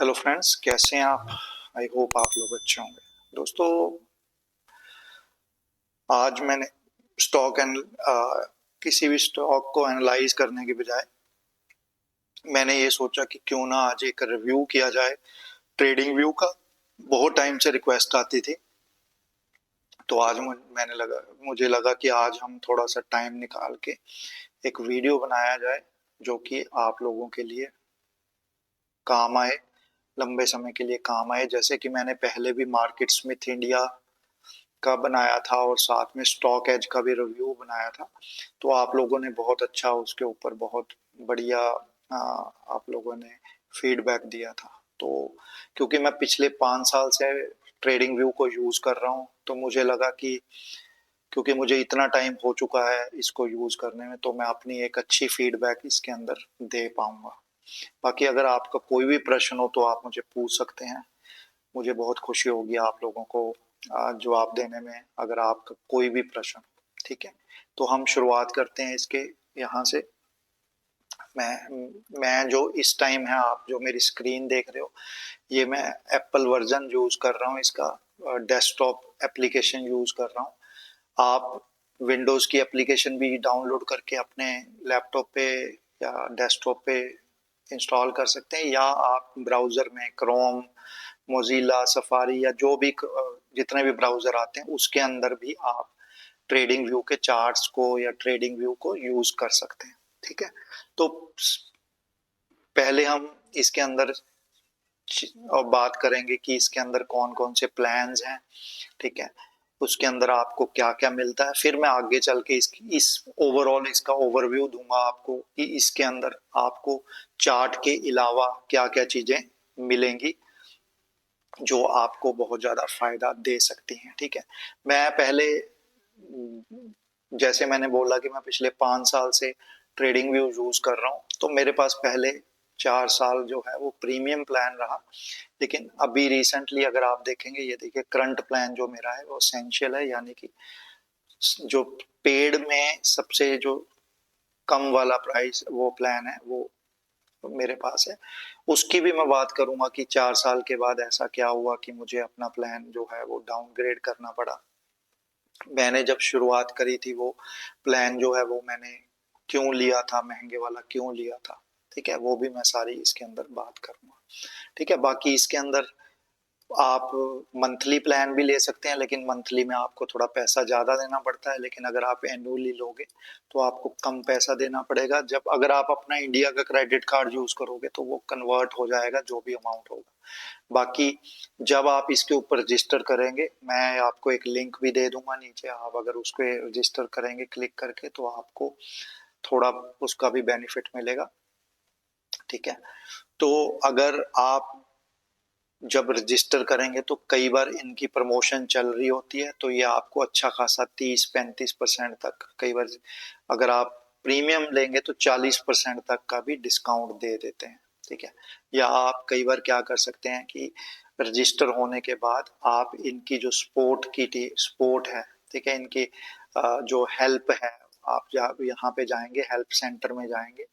Hello friends, कैसे हैं आप? आई होप आप लोग अच्छे होंगे। दोस्तों, आज मैंने स्टॉक एंड किसी भी स्टॉक को एनालाइज करने के बजाय मैंने ये सोचा कि क्यों ना आज एक रिव्यू किया जाए ट्रेडिंग व्यू का। बहुत टाइम से रिक्वेस्ट आती थी, तो आज मुझे लगा कि आज हम थोड़ा सा टाइम निकाल के एक वीडियो बनाया जाए जो कि आप लोगों के लिए काम आए, लंबे समय के लिए काम आए। जैसे कि मैंने पहले भी मार्केट स्मिथ इंडिया का बनाया था और साथ में स्टॉक एज का भी रिव्यू बनाया था, तो आप लोगों ने बहुत अच्छा उसके ऊपर बहुत बढ़िया आप लोगों ने फीडबैक दिया था। तो क्योंकि मैं पिछले 5 साल से ट्रेडिंग व्यू को यूज कर रहा हूँ, तो मुझे लगा कि क्योंकि मुझे इतना टाइम हो चुका है इसको यूज करने में, तो मैं अपनी एक अच्छी फीडबैक इसके अंदर दे पाऊंगा। बाकी अगर आपका कोई भी प्रश्न हो तो आप मुझे पूछ सकते हैं। मुझे बहुत खुशी होगी आप लोगों को जवाब देने में, अगर आपका कोई भी प्रश्न। ठीक है, तो हम शुरुआत करते हैं इसके यहाँ से। मैं जो इस टाइम है, आप जो मेरी स्क्रीन देख रहे हो, ये मैं एप्पल वर्जन यूज कर रहा हूँ, इसका डेस्कटॉप एप्लीकेशन यूज कर रहा हूँ। आप विंडोज की एप्लीकेशन भी डाउनलोड करके अपने लैपटॉप पे या डेस्कटॉप पे इंस्टॉल कर सकते हैं, या आप ब्राउजर में क्रोम, मोजिला, सफारी या जो भी जितने भी ब्राउजर आते हैं उसके अंदर भी आप ट्रेडिंग व्यू के चार्ट्स को या ट्रेडिंग व्यू को यूज कर सकते हैं। ठीक है, तो पहले हम इसके अंदर और बात करेंगे कि इसके अंदर कौन कौन से प्लान्स हैं। ठीक है, उसके अंदर आपको क्या क्या मिलता है, फिर मैं आगे चल के इस ओवरऑल इसका ओवरव्यू दूंगा आपको कि इसके अंदर आपको चार्ट के अलावा क्या क्या चीजें मिलेंगी जो आपको बहुत ज्यादा फायदा दे सकती हैं। ठीक है, मैं पहले जैसे मैंने बोला कि मैं पिछले 5 साल से ट्रेडिंग व्यू यूज कर रहा हूँ, तो मेरे पास पहले 4 साल जो है वो प्रीमियम प्लान रहा। लेकिन अभी रिसेंटली अगर आप देखेंगे, ये देखिए करंट प्लान जो मेरा है वो एसेंशियल है, यानी कि जो पेड में सबसे जो कम वाला प्राइस वो प्लान है वो मेरे पास है। उसकी भी मैं बात करूंगा कि 4 साल के बाद ऐसा क्या हुआ कि मुझे अपना प्लान जो है वो डाउनग्रेड करना पड़ा। मैंने जब शुरुआत करी थी वो प्लान जो है वो मैंने क्यों लिया था, महंगे वाला क्यों लिया था। ठीक है, वो भी मैं सारी इसके अंदर बात करूंगा। ठीक है, बाकी इसके अंदर आप मंथली प्लान भी ले सकते हैं, लेकिन मंथली में आपको थोड़ा पैसा ज़्यादा देना पड़ता है। लेकिन अगर आप एनुअली लोगे तो आपको कम पैसा देना पड़ेगा। जब अगर आप अपना इंडिया का क्रेडिट कार्ड यूज़ करोगे तो वो कन्वर्ट हो जाएगा जो भी अमाउंट होगा। बाकी जब आप इसके ऊपर रजिस्टर करेंगे, मैं आपको एक लिंक भी दे दूंगा नीचे, आप अगर उसको रजिस्टर करेंगे क्लिक करके तो आपको थोड़ा उसका भी बेनिफिट मिलेगा। ठीक है, तो अगर आप जब रजिस्टर करेंगे तो कई बार इनकी प्रमोशन चल रही होती है, तो ये आपको अच्छा खासा 30-35% तक, कई बार अगर आप प्रीमियम लेंगे तो 40% तक का भी डिस्काउंट दे देते हैं। ठीक है, या आप कई बार क्या कर सकते हैं कि रजिस्टर होने के बाद आप इनकी जो स्पोर्ट है, ठीक है, इनकी जो हेल्प है, आप जब यहाँ पे जाएंगे हेल्प सेंटर में जाएंगे,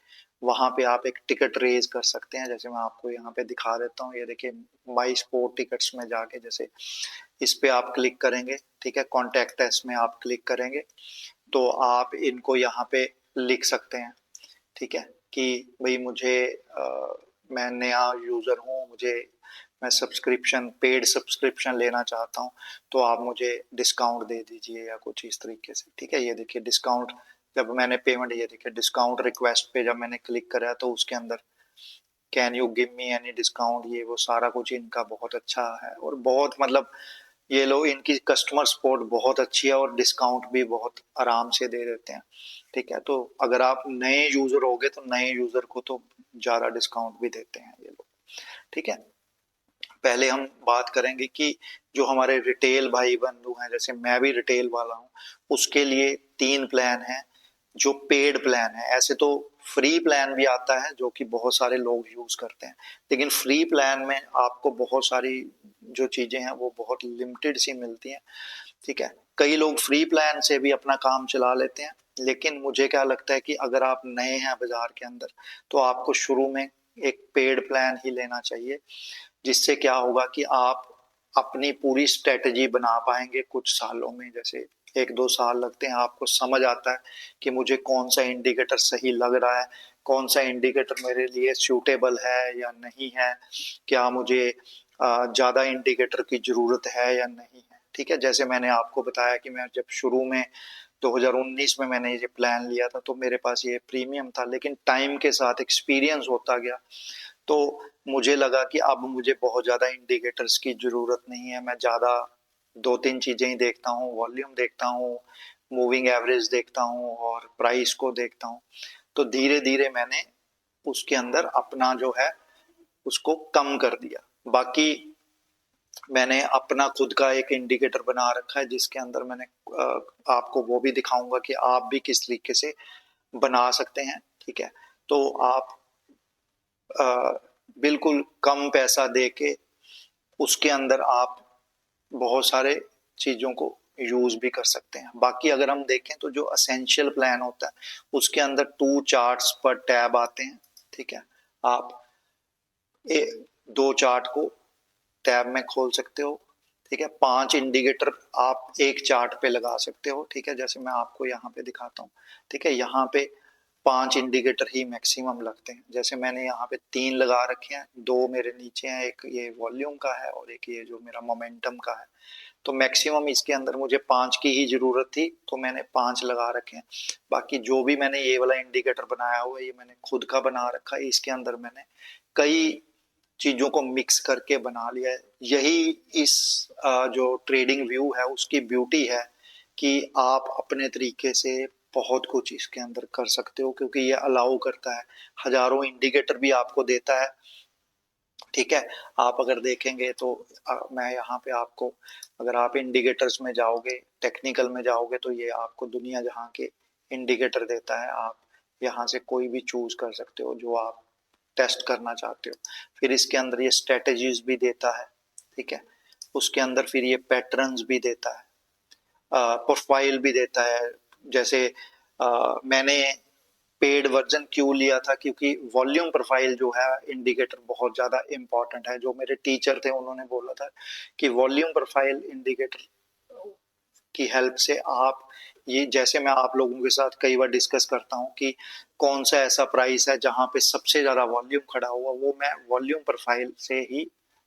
वहां पे आप एक टिकट रेज कर सकते हैं। जैसे मैं आपको यहाँ पे दिखा देता हूँ, ये देखिए माई स्पोर्ट टिकट्स में जाके जैसे इस पे आप क्लिक करेंगे, ठीक है, कॉन्टेक्ट अस में आप क्लिक करेंगे तो आप इनको यहाँ पे लिख सकते हैं। ठीक है, कि भाई मैं नया यूजर हूँ, मैं सब्सक्रिप्शन पेड सब्सक्रिप्शन लेना चाहता हूँ, तो आप मुझे डिस्काउंट दे दीजिए या कुछ इस तरीके से। ठीक है, ये देखिए डिस्काउंट, जब मैंने पेमेंट, ये देखिए डिस्काउंट रिक्वेस्ट पे जब मैंने क्लिक करा तो उसके अंदर can you give me any discount, ये वो सारा कुछ इनका बहुत अच्छा है और बहुत मतलब ये लोग, इनकी कस्टमर सपोर्ट बहुत अच्छी है और डिस्काउंट भी बहुत आराम से दे देते हैं। ठीक है, तो अगर आप नए यूजर होगे तो नए यूजर को तो ज्यादा डिस्काउंट भी देते हैं ये लोग। ठीक है, पहले हम बात करेंगे कि जो हमारे रिटेल भाई बंधु हैं, जैसे मैं भी रिटेल वाला हूँ, उसके लिए 3 प्लान हैं जो पेड प्लान है। ऐसे तो फ्री प्लान भी आता है जो कि बहुत सारे लोग यूज करते हैं, लेकिन फ्री प्लान में आपको बहुत सारी जो चीजें हैं वो बहुत लिमिटेड सी मिलती हैं। ठीक है, कई लोग फ्री प्लान से भी अपना काम चला लेते हैं, लेकिन मुझे क्या लगता है कि अगर आप नए हैं बाजार के अंदर तो आपको शुरू में एक पेड प्लान ही लेना चाहिए, जिससे क्या होगा कि आप अपनी पूरी स्ट्रेटजी बना पाएंगे कुछ सालों में। जैसे 1-2 साल लगते हैं, आपको समझ आता है कि मुझे कौन सा इंडिकेटर सही लग रहा है, कौन सा इंडिकेटर मेरे लिए सूटेबल है या नहीं है, क्या मुझे ज़्यादा इंडिकेटर की ज़रूरत है या नहीं है। ठीक है, जैसे मैंने आपको बताया कि मैं जब शुरू में 2019 में मैंने ये प्लान लिया था तो मेरे पास ये प्रीमियम था, लेकिन टाइम के साथ एक्सपीरियंस होता गया तो मुझे लगा कि अब मुझे बहुत ज़्यादा इंडिकेटर्स की ज़रूरत नहीं है। मैं ज़्यादा 2-3 चीज़ें ही देखता हूँ, वॉल्यूम देखता हूँ, मूविंग एवरेज देखता हूँ और प्राइस को देखता हूँ। तो धीरे धीरे मैंने उसके अंदर अपना जो है उसको कम कर दिया। बाकी मैंने अपना खुद का एक इंडिकेटर बना रखा है, जिसके अंदर मैंने आपको वो भी दिखाऊंगा कि आप भी किस तरीके से बना सकते हैं। ठीक है, तो आप बिल्कुल कम पैसा दे के उसके अंदर आप बहुत सारे चीज़ों को यूज भी कर सकते हैं। बाकी अगर हम देखें तो जो असेंशियल प्लान होता है उसके अंदर 2 चार्ट्स पर टैब आते हैं। ठीक है, आप 2 चार्ट को टैब में खोल सकते हो। ठीक है, 5 इंडिकेटर आप एक चार्ट पे लगा सकते हो। ठीक है, जैसे मैं आपको यहाँ पे दिखाता हूँ। ठीक है, यहाँ पे 5 इंडिकेटर ही मैक्सिमम लगते हैं। जैसे मैंने यहाँ पे 3 लगा रखे हैं, 2 मेरे नीचे हैं, एक ये वॉल्यूम का है और एक ये जो मेरा मोमेंटम का है। तो मैक्सिमम इसके अंदर मुझे 5 की ही जरूरत थी तो मैंने 5 लगा रखे हैं। बाकी जो भी मैंने ये वाला इंडिकेटर बनाया हुआ है ये मैंने खुद का बना रखा है। इसके अंदर मैंने कई चीजों को मिक्स करके बना लिया है। यही इस जो ट्रेडिंग व्यू है उसकी ब्यूटी है कि आप अपने तरीके से बहुत कुछ इसके अंदर कर सकते हो, क्योंकि ये अलाउ करता है, हजारों इंडिकेटर भी आपको देता है। ठीक है, आप अगर देखेंगे तो मैं यहाँ पे आपको, अगर आप इंडिकेटर्स में जाओगे, टेक्निकल में जाओगे तो ये आपको दुनिया जहाँ के इंडिकेटर देता है। आप यहाँ से कोई भी चूज कर सकते हो जो आप टेस्ट करना चाहते हो। फिर इसके अंदर ये स्ट्रेटजीज भी देता है। ठीक है, उसके अंदर फिर ये पैटर्न्स भी देता है, प्रोफाइल भी देता है। जैसे मैंने पेड वर्जन क्यों लिया था, क्योंकि वॉल्यूम प्रोफाइल जो है इंडिकेटर बहुत ज़्यादा इंपॉर्टेंट है। जो मेरे टीचर थे उन्होंने बोला था कि वॉल्यूम प्रोफाइल इंडिकेटर की हेल्प से आप, ये जैसे मैं आप लोगों के साथ कई बार डिस्कस करता हूँ कि कौन सा ऐसा प्राइस है जहाँ पे सबसे ज़्यादा वॉल्यूम खड़ा हुआ, वो मैं वॉल्यूम प्रोफाइल से ही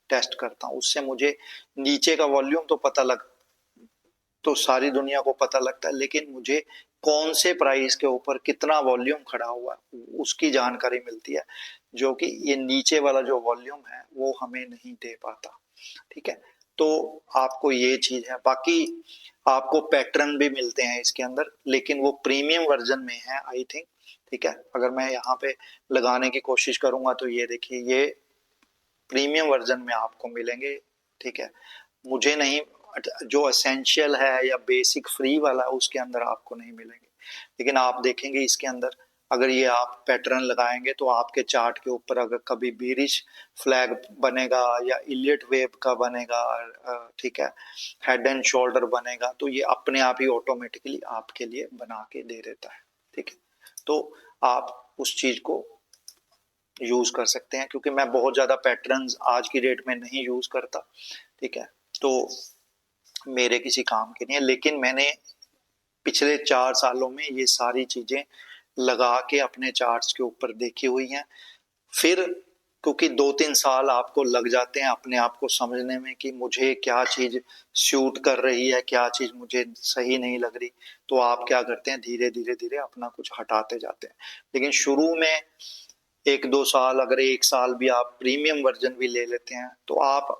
टेस्ट करता हूँ। उससे मुझे नीचे का वॉल्यूम तो पता लग, तो सारी दुनिया को पता लगता है, लेकिन मुझे कौन से प्राइस के ऊपर कितना वॉल्यूम खड़ा हुआ उसकी जानकारी मिलती है, जो कि ये नीचे वाला जो वॉल्यूम है वो हमें नहीं दे पाता। ठीक है, तो आपको ये चीज है। बाकी आपको पैटर्न भी मिलते हैं इसके अंदर, लेकिन वो प्रीमियम वर्जन में है आई थिंक। ठीक है, अगर मैं यहाँ पे लगाने की कोशिश करूंगा तो ये देखिए, ये प्रीमियम वर्जन में आपको मिलेंगे। ठीक है, मुझे नहीं, जो एसेंशियल है या बेसिक फ्री वाला उसके अंदर आपको नहीं मिलेंगे। लेकिन आप देखेंगे इसके अंदर अगर ये आप पैटर्न लगाएंगे तो आपके चार्ट के ऊपर अगर कभी बीरिश फ्लैग बनेगा या इलियट वेव का बनेगा, ठीक है, हेड एंड शोल्डर बनेगा, तो ये अपने आप ही ऑटोमेटिकली आपके लिए बना के दे देता है। ठीक है, तो आप उस चीज को यूज कर सकते हैं, क्योंकि मैं बहुत ज्यादा पैटर्न्स आज की डेट में नहीं यूज करता। ठीक है, तो मेरे किसी काम के नहीं है, लेकिन मैंने पिछले 4 सालों में ये सारी चीजें लगा के अपने चार्ट्स के ऊपर देखी हुई हैं। फिर क्योंकि 2-3 साल आपको लग जाते हैं अपने आप को समझने में कि मुझे क्या चीज सूट कर रही है, क्या चीज मुझे सही नहीं लग रही, तो आप क्या करते हैं, धीरे धीरे धीरे अपना कुछ हटाते जाते हैं। लेकिन शुरू में 1-2 साल, अगर 1 साल भी आप प्रीमियम वर्जन भी ले लेते हैं तो आप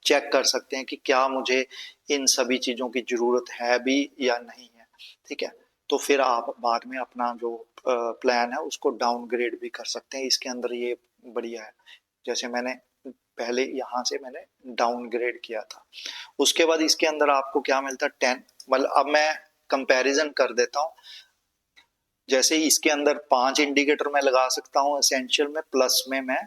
चेक कर सकते हैं कि क्या मुझे इन सभी चीज़ों की ज़रूरत है भी या नहीं है। ठीक है, तो फिर आप बाद में अपना जो प्लान है उसको डाउनग्रेड भी कर सकते हैं। इसके अंदर ये बढ़िया है, जैसे मैंने पहले यहाँ से मैंने डाउनग्रेड किया था। उसके बाद इसके अंदर आपको क्या मिलता है, 10, मतलब अब मैं कंपैरिजन कर देता हूँ। जैसे इसके अंदर 5 इंडिकेटर मैं लगा सकता हूँ एसेंशियल में, प्लस में मैं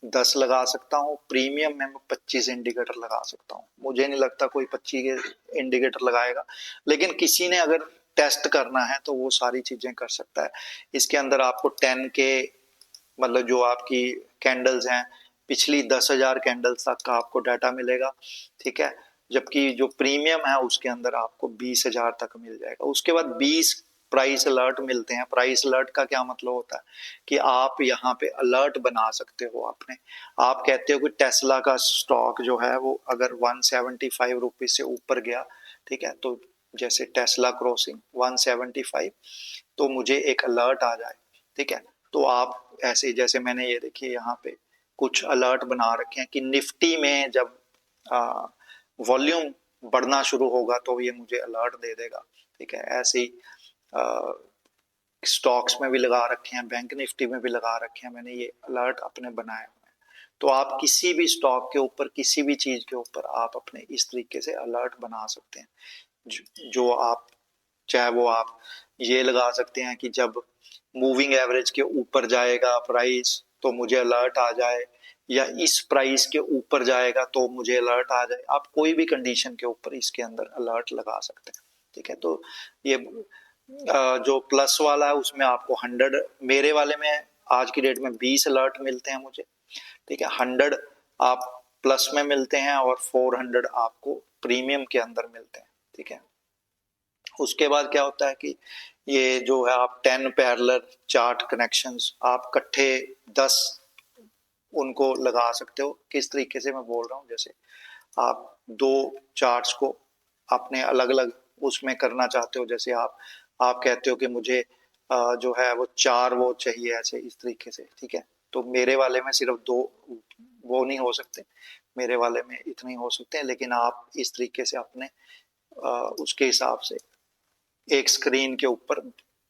10 लगा सकता हूँ, प्रीमियम में मैं 25 इंडिकेटर लगा सकता हूँ। मुझे नहीं लगता कोई 25 इंडिकेटर लगाएगा, लेकिन किसी ने अगर टेस्ट करना है तो वो सारी चीजें कर सकता है। इसके अंदर आपको 10 के मतलब जो आपकी कैंडल्स हैं, पिछली 10,000 कैंडल्स तक का आपको डाटा मिलेगा, ठीक है। जबकि जो प्रीमियम है उसके अंदर आपको 20,000 तक मिल जाएगा। उसके बाद 20 प्राइस अलर्ट मिलते हैं। प्राइस अलर्ट का क्या मतलब होता है कि आप यहाँ पे अलर्ट बना सकते हो अपने। आप कहते हो कि टेस्ला का स्टॉक जो है वो अगर 175 रुपीज से ऊपर गया, ठीक है, तो जैसे टेस्ला क्रॉसिंग 175, तो मुझे एक अलर्ट आ जाए, ठीक है। तो आप ऐसे, जैसे मैंने ये देखिए यहाँ पे कुछ अलर्ट बना रखे हैं कि निफ्टी में जब वॉल्यूम बढ़ना शुरू होगा तो ये मुझे अलर्ट दे देगा, ठीक है। ऐसे ही स्टॉक्स में भी लगा रखे हैं, बैंक निफ्टी में भी लगा रखे हैं, मैंने ये अलर्ट अपने बनाए हुए हैं। तो आप किसी भी स्टॉक के ऊपर, किसी भी चीज के ऊपर आप अपने इस तरीके से अलर्ट बना सकते हैं। जो आप, चाहे वो आप ये लगा सकते हैं कि जब मूविंग एवरेज के ऊपर जाएगा प्राइस तो मुझे अलर्ट आ जाए, या इस प्राइस के ऊपर जाएगा तो मुझे अलर्ट आ जाए। आप कोई भी कंडीशन के ऊपर इसके अंदर अलर्ट लगा सकते हैं, ठीक है। तो ये जो प्लस वाला है उसमें आपको 100, मेरे वाले में आज की डेट में 20 अलर्ट मिलते हैं मुझे, ठीक है। 100 आप प्लस में मिलते हैं और 400 आपको प्रीमियम के अंदर मिलते हैं, ठीक है। उसके बाद क्या होता है कि ये जो है आप 10 पैरेलल चार्ट कनेक्शंस आप इकट्ठे 10 उनको लगा सकते हो। किस तरीके से मैं बोल रहा हूँ, जैसे आप दो चार्ट्स को अपने अलग अलग उसमें करना चाहते हो, जैसे आप कहते हो कि मुझे जो है वो 4 वो चाहिए, ऐसे इस तरीके से, ठीक है। तो मेरे वाले में सिर्फ 2 वो नहीं हो सकते, मेरे वाले में इतने हो सकते हैं, लेकिन आप इस तरीके से अपने उसके हिसाब से एक स्क्रीन के ऊपर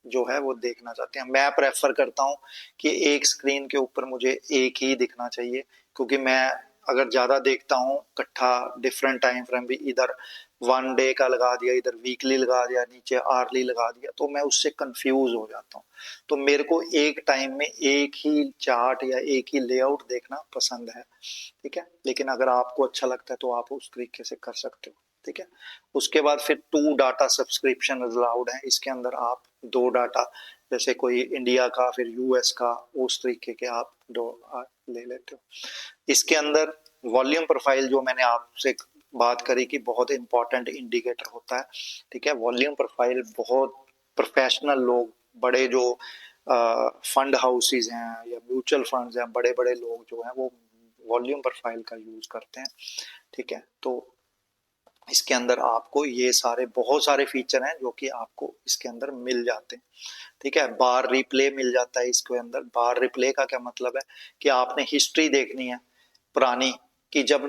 जो है वो देखना चाहते हैं। मैं प्रेफर करता हूँ कि एक स्क्रीन के ऊपर मुझे एक ही दिखना चाहिए, क्योंकि मैं अगर ज्यादा देखता हूँ इकट्ठा डिफरेंट टाइम फ्रेम भी, इधर 1 डे का लगा दिया, इधर वीकली लगा दिया, नीचे आर्ली लगा दिया, तो मैं उससे कंफ्यूज हो जाता हूँ। तो मेरे को एक टाइम में एक ही चार्ट या एक ही लेआउट देखना पसंद है, ठीक है। लेकिन अगर आपको अच्छा लगता है तो आप उस तरीके से कर सकते हो, ठीक है। उसके बाद फिर 2 डाटा सब्सक्रिप्शन अलाउड है। इसके अंदर आप 2 डाटा, जैसे कोई इंडिया का फिर यूएस का, उस तरीके के आप 2 ले लेते हो। इसके अंदर वॉल्यूम प्रोफाइल जो मैंने आपसे बात करी कि बहुत इंपॉर्टेंट इंडिकेटर होता है, ठीक है। वॉल्यूम प्रोफाइल बहुत प्रोफेशनल लोग, बड़े जो फंड हाउसेज हैं या म्यूचुअल फंड्स हैं, बड़े बड़े लोग जो हैं वो वॉल्यूम प्रोफाइल का यूज करते हैं, ठीक है। तो इसके अंदर आपको ये सारे बहुत सारे फीचर हैं जो कि आपको इसके अंदर मिल जाते हैं, ठीक है। बार रिप्ले मिल जाता है इसके अंदर। बार रिप्ले का क्या मतलब है कि आपने हिस्ट्री देखनी है पुरानी, कि जब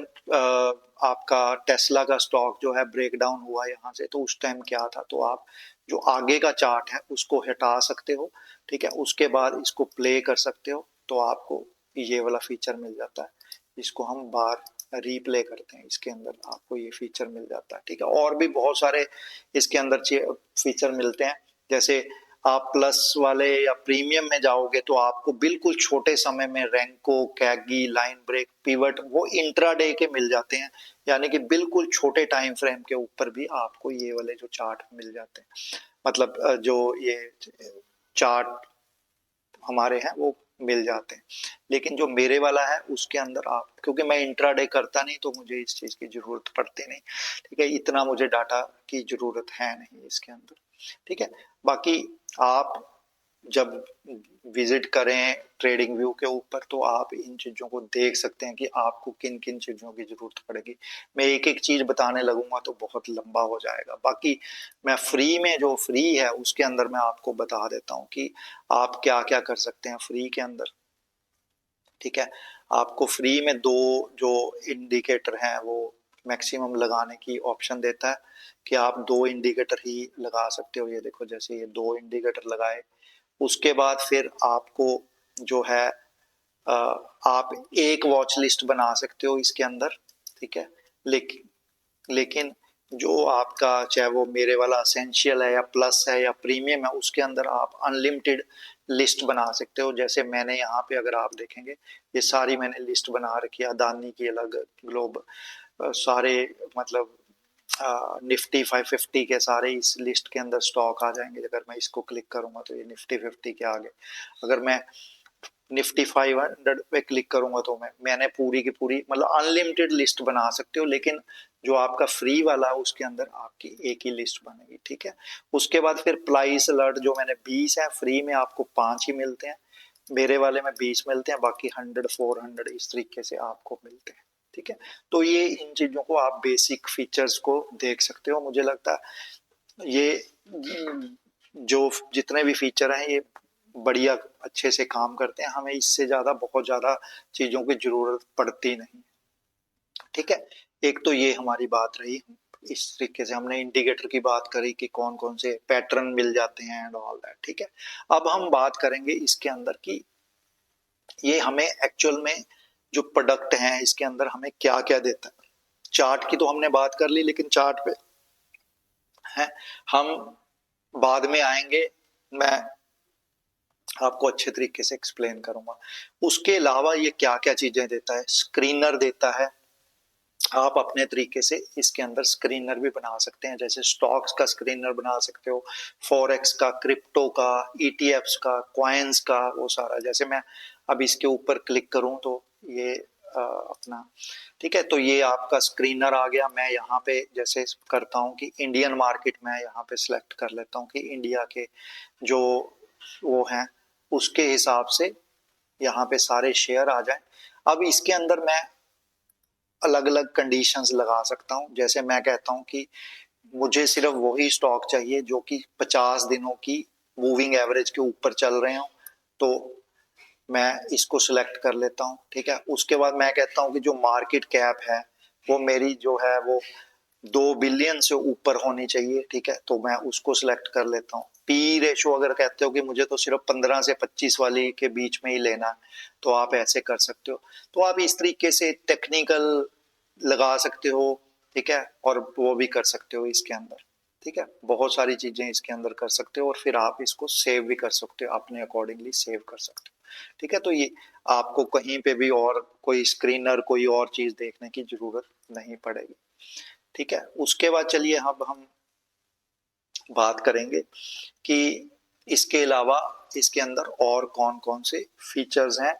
आपका टेस्ला का स्टॉक जो है ब्रेक डाउन हुआ यहाँ से, तो उस टाइम क्या था, तो आप जो आगे का चार्ट है उसको हटा सकते हो, ठीक है। उसके बाद इसको प्ले कर सकते हो, तो आपको ये वाला फीचर मिल जाता है, जिसको हम बार रीप्ले करते हैं। इसके अंदर आपको ये फीचर मिल जाता है, ठीक है। और भी बहुत सारे इसके अंदर फीचर मिलते हैं, जैसे आप प्लस वाले या प्रीमियम में जाओगे तो आपको बिल्कुल छोटे समय में रैंको, कैगी, लाइन ब्रेक, पिवट वो इंट्राडे के मिल जाते हैं, यानी कि बिल्कुल छोटे टाइम फ्रेम के ऊपर भी आपको ये वाले जो चार्ट मिल जाते हैं, मतलब जो ये चार्ट हमारे हैं वो मिल जाते हैं। लेकिन जो मेरे वाला है उसके अंदर आप, क्योंकि मैं इंट्राडे करता नहीं तो मुझे इस चीज की जरूरत पड़ती नहीं, ठीक है। इतना मुझे डाटा की जरूरत है नहीं इसके अंदर, ठीक है। बाकी आप जब विजिट करें ट्रेडिंग व्यू के ऊपर तो आप इन चीजों को देख सकते हैं कि आपको किन किन चीजों की जरूरत पड़ेगी। मैं एक एक चीज बताने लगूंगा तो बहुत लंबा हो जाएगा। बाकी मैं फ्री में, जो फ्री है उसके अंदर मैं आपको बता देता हूँ कि आप क्या क्या कर सकते हैं फ्री के अंदर, ठीक है। आपको फ्री में 2 जो इंडिकेटर हैं वो मैक्सिमम लगाने की ऑप्शन देता है कि आप 2 इंडिकेटर ही लगा सकते हो। ये देखो, जैसे ये 2 इंडिकेटर लगाए, उसके बाद फिर आपको जो है आप एक वॉच लिस्ट बना सकते हो इसके अंदर, ठीक है। लेकिन जो आपका, चाहे वो मेरे वाला असेंशियल है या प्लस है या प्रीमियम है, उसके अंदर आप अनलिमिटेड लिस्ट बना सकते हो। जैसे मैंने यहाँ पे अगर आप देखेंगे, ये सारी मैंने लिस्ट बना रखी है, अदानी की अलग, ग्लोब सारे, मतलब निफ्टी 550 के सारे इस लिस्ट के अंदर स्टॉक आ जाएंगे। अगर मैं इसको क्लिक करूंगा तो ये निफ्टी 50 के आगे, अगर मैं निफ्टी 500 पे क्लिक करूंगा तो मैंने पूरी की पूरी मतलब अनलिमिटेड लिस्ट बना सकते हो, लेकिन जो आपका फ्री वाला है उसके अंदर आपकी एक ही लिस्ट बनेगी, ठीक है। उसके बाद फिर प्राइस अलर्ट जो मैंने 20 है, फ्री में आपको 5 ही मिलते हैं, मेरे वाले में 20 मिलते हैं, बाकी 100 400 इस तरीके से आपको मिलते हैं, ठीक है। तो ये इन चीजों को आप बेसिक फीचर्स को देख सकते हो। मुझे लगता है ये जो जितने भी फीचर हैं ये बढ़िया अच्छे से काम करते हैं, हमें इससे ज्यादा बहुत ज्यादा चीजों की जरूरत पड़ती नहीं, ठीक है। एक तो ये हमारी बात रही, इस तरीके से हमने इंडिकेटर की बात करी कि कौन कौन से पैटर्न मिल जाते हैं एंड ऑल दैट, ठीक है। अब हम बात करेंगे इसके अंदर की ये हमें एक्चुअल में जो प्रोडक्ट है इसके अंदर हमें क्या क्या देता है। चार्ट की तो हमने बात कर ली, लेकिन चार्ट पे है हम बाद में आएंगे, मैं आपको अच्छे तरीके से एक्सप्लेन करूंगा। उसके अलावा ये क्या क्या चीजें देता है, स्क्रीनर देता है, आप अपने तरीके से इसके अंदर स्क्रीनर भी बना सकते हैं, जैसे स्टॉक्स का स्क्रीनर बना सकते हो, फॉरेक्स का, क्रिप्टो का, ईटीएफ्स का, कॉइन्स का, वो सारा। जैसे मैं अब इसके ऊपर क्लिक करूं तो ये अपना, ठीक है, तो ये आपका स्क्रीनर आ गया। मैं यहाँ पे जैसे करता हूँ कि इंडियन मार्केट में यहाँ पे सिलेक्ट कर लेता हूँ कि इंडिया के जो वो हैं उसके हिसाब से यहाँ पे सारे शेयर आ जाएं। अब इसके अंदर मैं अलग अलग कंडीशंस लगा सकता हूँ, जैसे मैं कहता हूँ कि मुझे सिर्फ वही स्टॉक चाहिए जो कि 50 दिनों की मूविंग एवरेज के ऊपर चल रहे हो, तो मैं इसको सिलेक्ट कर लेता हूँ, ठीक है। उसके बाद मैं कहता हूँ कि जो मार्केट कैप है वो मेरी जो है वो 2 बिलियन से ऊपर होनी चाहिए, ठीक है, तो मैं उसको सिलेक्ट कर लेता हूँ। पी रेशो अगर कहते हो कि मुझे तो सिर्फ 15 से 25 वाली के बीच में ही लेना है, तो आप ऐसे कर सकते हो। तो आप इस तरीके से टेक्निकल लगा सकते हो, ठीक है, और वो भी कर सकते हो इसके अंदर, ठीक है। बहुत सारी चीजें इसके अंदर कर सकते हो और फिर आप इसको सेव भी कर सकते हो, अपने अकॉर्डिंगली सेव कर सकते हो, ठीक है। तो ये आपको कहीं पे भी और कोई स्क्रीनर कोई और चीज देखने की जरूरत नहीं पड़ेगी, ठीक है। उसके बाद चलिए अब हम बात करेंगे कि इसके अलावा इसके अंदर और कौन कौन से फीचर्स हैं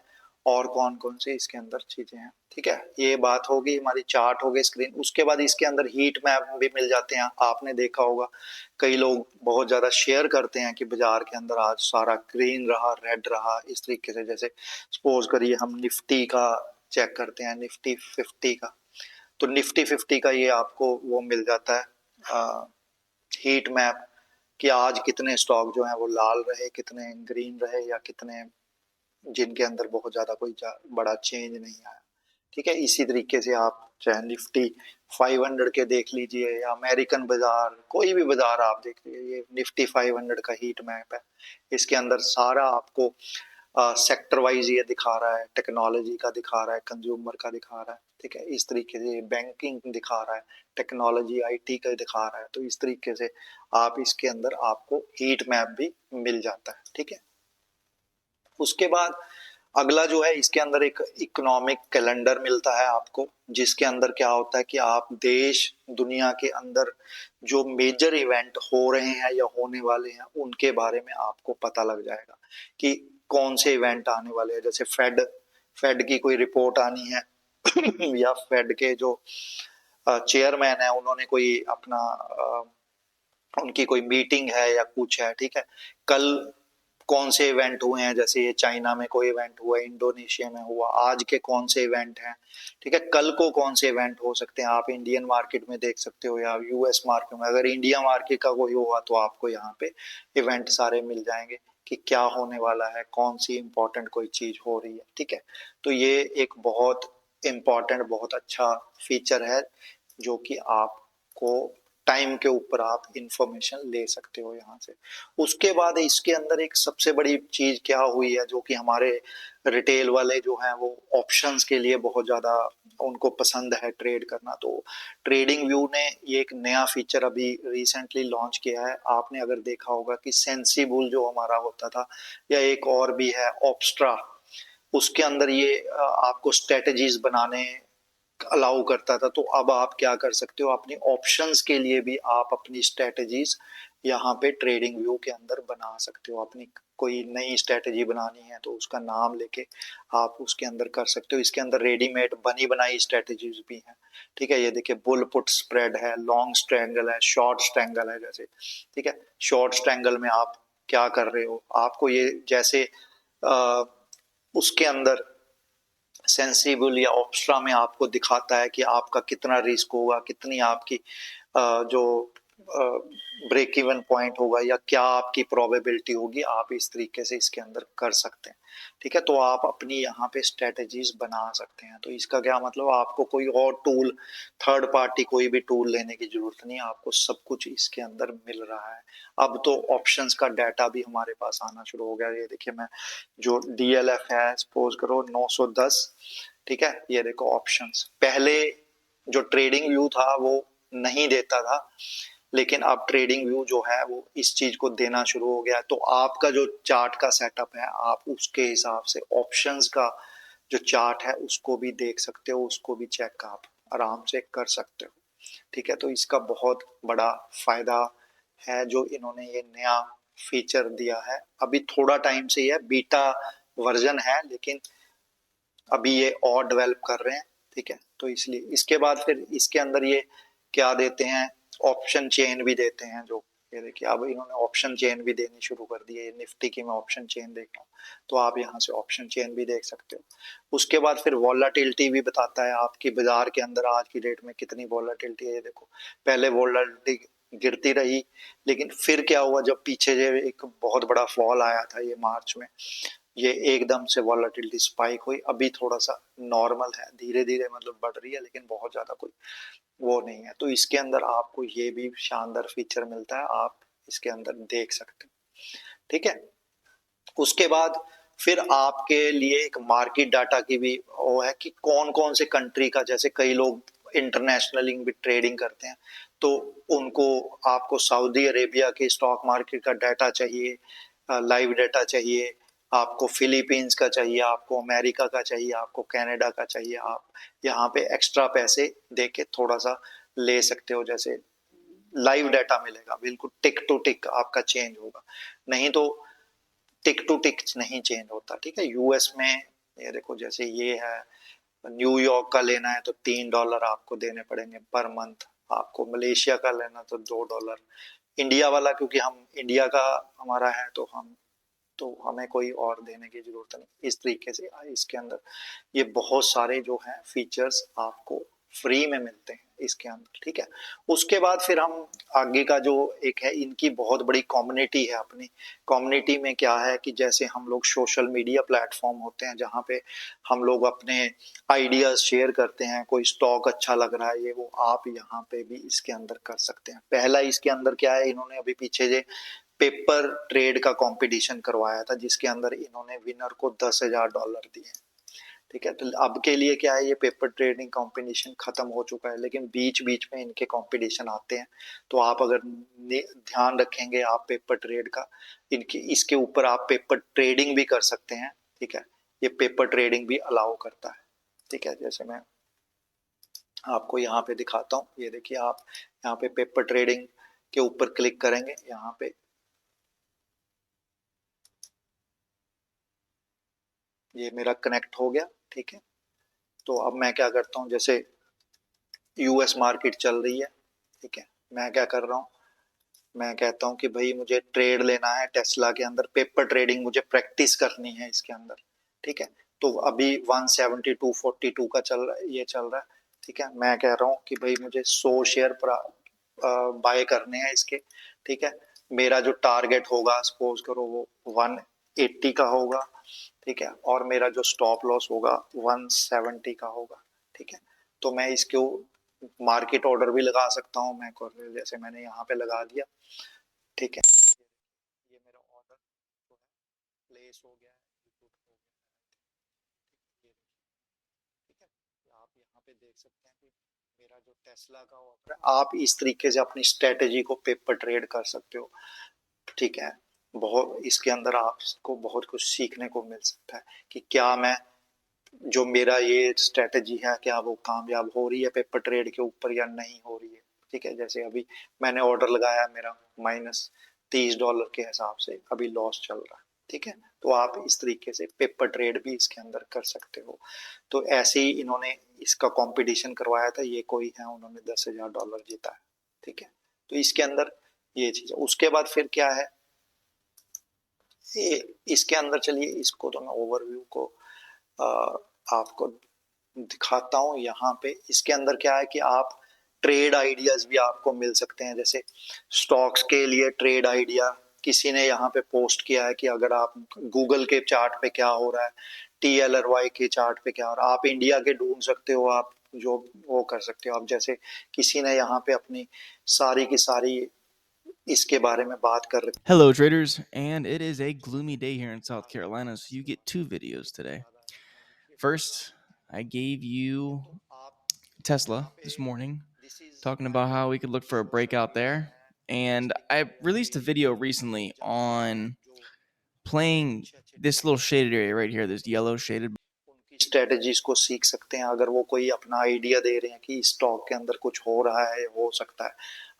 और कौन कौन से इसके अंदर चीजें हैं, ठीक है। ये बात होगी हमारी, चार्ट हो गए, स्क्रीन। उसके बाद इसके अंदर हीट मैप भी मिल जाते हैं, आपने देखा होगा कई लोग बहुत ज्यादा शेयर करते हैं कि बाजार के अंदर आज सारा ग्रीन रहा, रेड रहा, इस तरीके से। जैसे सपोज करिए हम निफ्टी का चेक करते हैं, निफ्टी 50 का, तो निफ्टी 50 का ये आपको वो मिल जाता है हीट मैप कि आज कितने स्टॉक जो है वो लाल रहे, कितने ग्रीन रहे, या कितने जिनके अंदर बहुत ज्यादा कोई बड़ा चेंज नहीं आया, ठीक है। इसी तरीके से आप चाहे निफ्टी 500 के देख लीजिए या अमेरिकन बाजार, कोई भी बाजार आप देख लीजिए, ये निफ्टी 500 का हीट मैप है। इसके अंदर सारा आपको सेक्टर वाइज ये दिखा रहा है, टेक्नोलॉजी का दिखा रहा है, कंज्यूमर का दिखा रहा है, ठीक है। इस तरीके से बैंकिंग दिखा रहा है, टेक्नोलॉजी आईटी का दिखा रहा है, तो इस तरीके से आप इसके अंदर आपको हीट मैप भी मिल जाता है, ठीक है। उसके बाद अगला जो है इसके अंदर एक इकोनॉमिक कैलेंडर मिलता है आपको, जिसके अंदर क्या होता है कि आप देश दुनिया के अंदर जो मेजर इवेंट हो रहे हैं या होने वाले हैं उनके बारे में आपको पता लग जाएगा कि कौन से इवेंट आने वाले हैं। जैसे फेड फेड की कोई रिपोर्ट आनी है या फेड के जो चेयरमैन है उन्होंने कोई अपना उनकी कोई मीटिंग है या कुछ है, ठीक है। कल कौन से इवेंट हुए हैं, जैसे ये चाइना में कोई इवेंट हुआ, इंडोनेशिया में हुआ, आज के कौन से इवेंट हैं, ठीक है। कल को कौन से इवेंट हो सकते हैं, आप इंडियन मार्केट में देख सकते हो या यूएस मार्केट में। अगर इंडिया मार्केट का कोई हुआ तो आपको यहाँ पे इवेंट सारे मिल जाएंगे कि क्या होने वाला है, कौन सी इंपॉर्टेंट कोई चीज हो रही है, ठीक है। तो ये एक बहुत इंपॉर्टेंट बहुत अच्छा फीचर है जो कि आपको टाइम के ऊपर आप इंफॉर्मेशन ले सकते हो यहाँ से। उसके बाद इसके अंदर एक सबसे बड़ी चीज क्या हुई है जो कि हमारे रिटेल वाले जो हैं वो ऑप्शंस के लिए बहुत ज्यादा उनको पसंद है ट्रेड करना, तो ट्रेडिंग व्यू ने ये एक नया फीचर अभी रिसेंटली लॉन्च किया है। आपने अगर देखा होगा कि सेंसिबल जो हमारा होता था, या एक और भी है ऑप्स्ट्रा, उसके अंदर ये आपको स्ट्रेटजीज बनाने अलाउ करता था। तो अब आप क्या कर सकते हो, अपनी ऑप्शंस के लिए भी आप अपनी स्ट्रेटजीज यहाँ पे ट्रेडिंग व्यू के अंदर बना सकते हो। अपनी कोई नई स्ट्रेटेजी बनानी है तो उसका नाम लेके आप उसके अंदर कर सकते हो। इसके अंदर रेडीमेड बनी बनाई स्ट्रेटेजीज भी हैं, ठीक है। ये देखिए, बुल पुट स्प्रेड है, लॉन्ग स्ट्रैंगल है, शॉर्ट स्ट्रैंगल है जैसे, ठीक है। शॉर्ट स्ट्रैंगल में आप क्या कर रहे हो, आपको ये जैसे आ, उसके अंदर सेंसिबल या ऑप्स्ट्रा में आपको दिखाता है कि आपका कितना रिस्क होगा, कितनी आपकी जो ब्रेक इवन पॉइंट होगा, या क्या आपकी प्रोबेबिलिटी होगी, आप इस तरीके से इसके अंदर कर सकते हैं, ठीक है। तो आप अपनी यहाँ पे स्ट्रेटेजीज बना सकते हैं। तो इसका क्या मतलब, आपको कोई और टूल, थर्ड पार्टी कोई भी टूल लेने की जरूरत नहीं है, आपको सब कुछ इसके अंदर मिल रहा है। अब तो ऑप्शंस का डाटा भी हमारे पास आना शुरू हो गया। ये देखिए, मैं जो डीएलएफ है सपोज करो 910, ठीक है। ये देखो ऑप्शंस, पहले जो ट्रेडिंग व्यू था वो नहीं देता था, लेकिन अब ट्रेडिंग व्यू जो है वो इस चीज को देना शुरू हो गया। तो आपका जो चार्ट का सेटअप है, आप उसके हिसाब से ऑप्शंस का जो चार्ट है उसको भी देख सकते हो, उसको भी चेक आप आराम से कर सकते हो, ठीक है। तो इसका बहुत बड़ा फायदा है जो इन्होंने ये नया फीचर दिया है। अभी थोड़ा टाइम से यह बीटा वर्जन है, लेकिन अभी ये और डेवलप कर रहे हैं, ठीक है। तो इसलिए इसके बाद फिर इसके अंदर ये क्या देते हैं, ऑप्शन चेन भी देते हैं। जो ये देखिए, अब इन्होंने ऑप्शन चेन भी देनी शुरू कर दी है। निफ्टी की मैं ऑप्शन चेन देख रहा हूँ, तो आप यहाँ से ऑप्शन चेन भी देख सकते हो। उसके बाद फिर वॉलेटिलिटी भी बताता है आपकी बाजार के अंदर आज की डेट में कितनी वॉलेटिलिटी है। ये देखो, पहले वॉलेटिलिटी गिरती रही, लेकिन फिर क्या हुआ, जब पीछे जो एक बहुत बड़ा फॉल आया था ये मार्च में, ये एकदम से वॉलेटिलिटी स्पाइक हुई। अभी थोड़ा सा नॉर्मल है, धीरे धीरे मतलब बढ़ रही है, लेकिन बहुत ज्यादा कोई वो नहीं है। तो इसके अंदर आपको ये भी शानदार फीचर मिलता है, आप इसके अंदर देख सकते हो, ठीक है। उसके बाद फिर आपके लिए एक मार्केट डाटा की भी वो है कि कौन कौन से कंट्री का, जैसे कई लोग इंटरनेशनली भी ट्रेडिंग करते हैं, तो उनको, आपको सऊदी अरेबिया के स्टॉक मार्केट का डाटा चाहिए, लाइव डाटा चाहिए, आपको फिलीपींस का चाहिए, आपको अमेरिका का चाहिए, आपको कनाडा का चाहिए, आप यहाँ पे एक्स्ट्रा पैसे दे के थोड़ा सा ले सकते हो। जैसे लाइव डाटा मिलेगा, बिल्कुल टिक टू टिक आपका चेंज होगा, नहीं तो टिक टू टिक नहीं चेंज होता, ठीक है। यूएस में ये देखो, जैसे ये है, न्यूयॉर्क का लेना है तो $3 आपको देने पड़ेंगे पर मंथ, आपको मलेशिया का लेना तो $2। इंडिया वाला, क्योंकि हम इंडिया का हमारा है, तो हमें कोई और देने की जरूरत नहीं। इस तरीके से इसके अंदर ये बहुत सारे जो हैं फीचर्स आपको फ्री में मिलते हैं इसके अंदर, ठीक है। उसके बाद फिर हम आगे का जो एक है, इनकी बहुत बड़ी कम्युनिटी है। अपनी कम्युनिटी में क्या है कि जैसे हम लोग सोशल मीडिया प्लेटफॉर्म होते हैं जहाँ पे हम लोग अपने आइडियाज शेयर करते हैं, कोई स्टॉक अच्छा लग रहा है ये वो, आप यहाँ पे भी इसके अंदर कर सकते हैं। पहला इसके अंदर क्या है, इन्होंने अभी पीछे जे पेपर ट्रेड का कंपटीशन करवाया था, जिसके अंदर इन्होंने विनर को $10,000 दिए, ठीक है। तो अब के लिए क्या है, ये पेपर ट्रेडिंग कंपटीशन खत्म हो चुका है, लेकिन बीच बीच में इनके कंपटीशन आते हैं। तो आप अगर ध्यान रखेंगे आप पेपर ट्रेड का, इनके इसके ऊपर आप पेपर ट्रेडिंग भी कर सकते हैं, ठीक है। ये पेपर ट्रेडिंग भी अलाउ करता है, ठीक है। जैसे मैं आपको यहाँ पे दिखाता हूँ, ये देखिए, आप यहाँ पे पेपर ट्रेडिंग के ऊपर क्लिक करेंगे, यहाँ पे ये मेरा कनेक्ट हो गया, ठीक है। तो अब मैं क्या करता हूँ, जैसे यूएस मार्केट चल रही है, ठीक है, मैं क्या कर रहा हूँ, मैं कहता हूँ कि भाई मुझे ट्रेड लेना है टेस्ला के अंदर, पेपर ट्रेडिंग मुझे प्रैक्टिस करनी है इसके अंदर, ठीक है। तो अभी 172.42 का चल रहा है, ये चल रहा है, ठीक है। मैं कह रहा हूँ कि भाई मुझे 100 शेयर बाय करने हैं इसके, ठीक है। मेरा जो टारगेट होगा सपोज करो वो 180 का होगा, ठीक है, और मेरा जो स्टॉप लॉस होगा 170 का होगा, ठीक है। तो मैं इसको मार्केट ऑर्डर भी लगा सकता हूँ, मैं जैसे मैंने यहाँ पे लगा दिया, ठीक है। ये मेरा ऑर्डर जो है प्लेस हो गया है, एग्जीक्यूट हो गया है, ठीक है। आप यहाँ पे देख सकते हैं कि मेरा जो टेस्ला का ऑर्डर है, आप इस तरीके से अपनी स्ट्रेटेजी को पेपर ट्रेड कर सकते हो, ठीक है। बहुत इसके अंदर आपको बहुत कुछ सीखने को मिल सकता है कि क्या मैं, जो मेरा ये स्ट्रेटेजी है क्या वो कामयाब हो रही है पेपर ट्रेड के ऊपर या नहीं हो रही है, ठीक है, जैसे अभी मैंने ऑर्डर लगाया, मेरा -$30 के हिसाब से अभी लॉस चल रहा है, ठीक है। तो आप इस तरीके से पेपर ट्रेड भी इसके अंदर कर सकते हो। तो ऐसे ही इन्होंने इसका कंपटीशन करवाया था, ये कोई है, उन्होंने $10,000 जीता है, ठीक है। तो इसके अंदर ये चीज है। उसके बाद फिर क्या है, इसके अंदर चलिए इसको तो मैं ओवरव्यू को आ, आपको दिखाता हूँ यहाँ पे। इसके अंदर क्या है कि आप ट्रेड आइडियाज भी आपको मिल सकते हैं, जैसे स्टॉक्स के लिए ट्रेड आइडिया किसी ने यहाँ पे पोस्ट किया है कि अगर आप गूगल के चार्ट पे क्या हो रहा है, TLRY के चार्ट पे क्या हो रहा है, आप इंडिया के ढूंढ सकते हो, आप जो वो कर सकते हो। आप जैसे किसी ने यहाँ पे अपनी सारी की सारी इसके बारे में बात कर रखी। Hello, traders, and it is a gloomy day here in South Carolina, so you get two videos today. First, I gave you Tesla this morning, talking about how we could look for a breakout there, and I released a video recently on playing this little shaded area right here, this yellow shaded. उनकी strategies को सीख सकते हैं, अगर वो कोई अपना idea दे रहे हैं कि स्टॉक के अंदर कुछ हो रहा है, हो सकता है,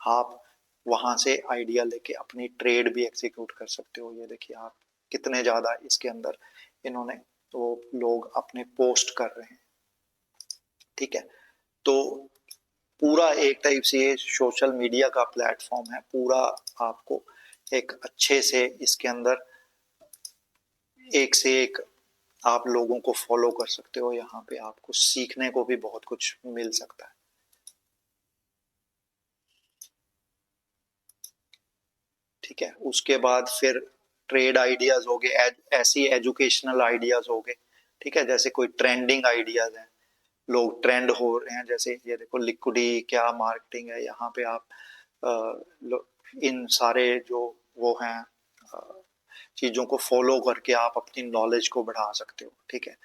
आप वहां से आइडिया लेके अपनी ट्रेड भी एग्जीक्यूट कर सकते हो। ये देखिए आप कितने ज्यादा इसके अंदर इन्होंने वो लोग अपने पोस्ट कर रहे हैं, ठीक है। तो पूरा एक टाइप से ये सोशल मीडिया का प्लेटफॉर्म है, पूरा आपको एक अच्छे से इसके अंदर एक से एक आप लोगों को फॉलो कर सकते हो। यहाँ पे आपको सीखने को भी बहुत कुछ मिल सकता है, ठीक है। उसके बाद फिर ट्रेड आइडियाज हो गए, ऐसी एजुकेशनल आइडियाज हो गए, ठीक है। जैसे कोई ट्रेंडिंग आइडियाज हैं, लोग ट्रेंड हो रहे हैं, जैसे ये देखो लिक्विडी क्या मार्केटिंग है, यहाँ पे आप इन सारे जो वो हैं चीजों को फॉलो करके आप अपनी नॉलेज को बढ़ा सकते हो, ठीक है।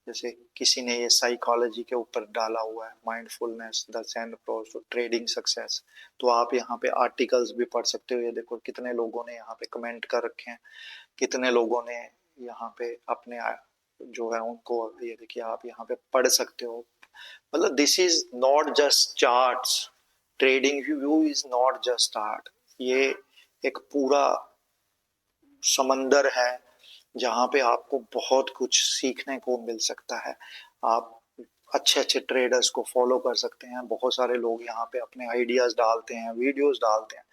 जैसे किसी ने ये साइकोलॉजी के ऊपर डाला हुआ है, mindfulness the Zen approach to trading success, तो आप यहाँ पे आर्टिकल्स भी पढ़ सकते हो। ये देखो कितने लोगों ने यहाँ पे कमेंट कर रखे हैं, कितने लोगों ने यहाँ पे अपने जो है उनको, ये देखिए आप यहाँ पे पढ़ सकते हो। मतलब this is not just charts, trading view is not just art, ये एक पूरा समंदर है जहाँ पे आपको बहुत कुछ सीखने को मिल सकता है। आप अच्छे अच्छे ट्रेडर्स को फॉलो कर सकते हैं, बहुत सारे लोग यहाँ पे अपने आइडियाज डालते हैं, वीडियोस डालते हैं,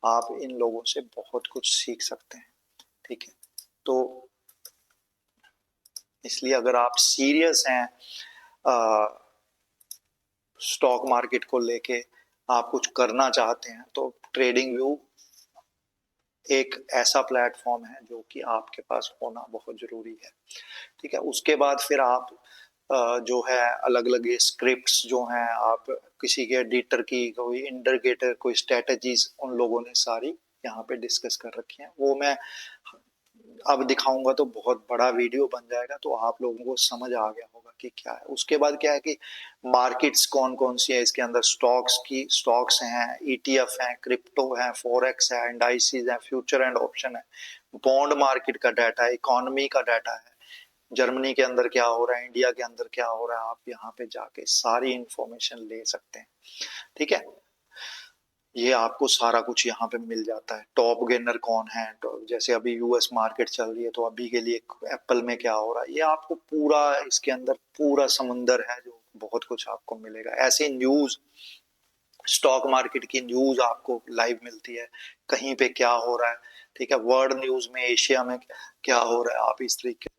आप इन लोगों से बहुत कुछ सीख सकते हैं, ठीक है। तो इसलिए अगर आप सीरियस हैं स्टॉक मार्केट को लेके, आप कुछ करना चाहते हैं, तो ट्रेडिंग व्यू एक ऐसा प्लेटफॉर्म है जो कि आपके पास होना बहुत जरूरी है, ठीक है। उसके बाद फिर आप जो है अलग अलग ये स्क्रिप्ट्स जो हैं, आप किसी के एडिटर की कोई इंडिकेटर कोई स्ट्रेटजीज उन लोगों ने सारी यहाँ पे डिस्कस कर रखी हैं, वो मैं अब दिखाऊंगा तो बहुत बड़ा वीडियो बन जाएगा, तो आप लोगों को समझ आ गया होगा कि क्या है। उसके बाद क्या है कि मार्केट्स कौन कौन सी है इसके अंदर, स्टॉक्स हैं, ETF हैं, क्रिप्टो है, फॉरेक्स है, इंडाइसिस है, फ्यूचर एंड ऑप्शन है, बॉन्ड मार्केट का डाटा है, इकोनॉमी का डाटा है, जर्मनी के अंदर क्या हो रहा है, इंडिया के अंदर क्या हो रहा है, आप यहाँ पे जाके सारी इंफॉर्मेशन ले सकते हैं, ठीक है। ये आपको सारा कुछ यहाँ पे मिल जाता है। टॉप गेनर कौन है, तो जैसे अभी US मार्केट चल रही है, तो अभी के लिए एप्पल में क्या हो रहा है, ये आपको पूरा इसके अंदर पूरा समुंदर है जो बहुत कुछ आपको मिलेगा। ऐसे न्यूज, स्टॉक मार्केट की न्यूज आपको लाइव मिलती है, कहीं पे क्या हो रहा है, ठीक है। वर्ल्ड न्यूज में एशिया में क्या हो रहा है, आप इस तरीके,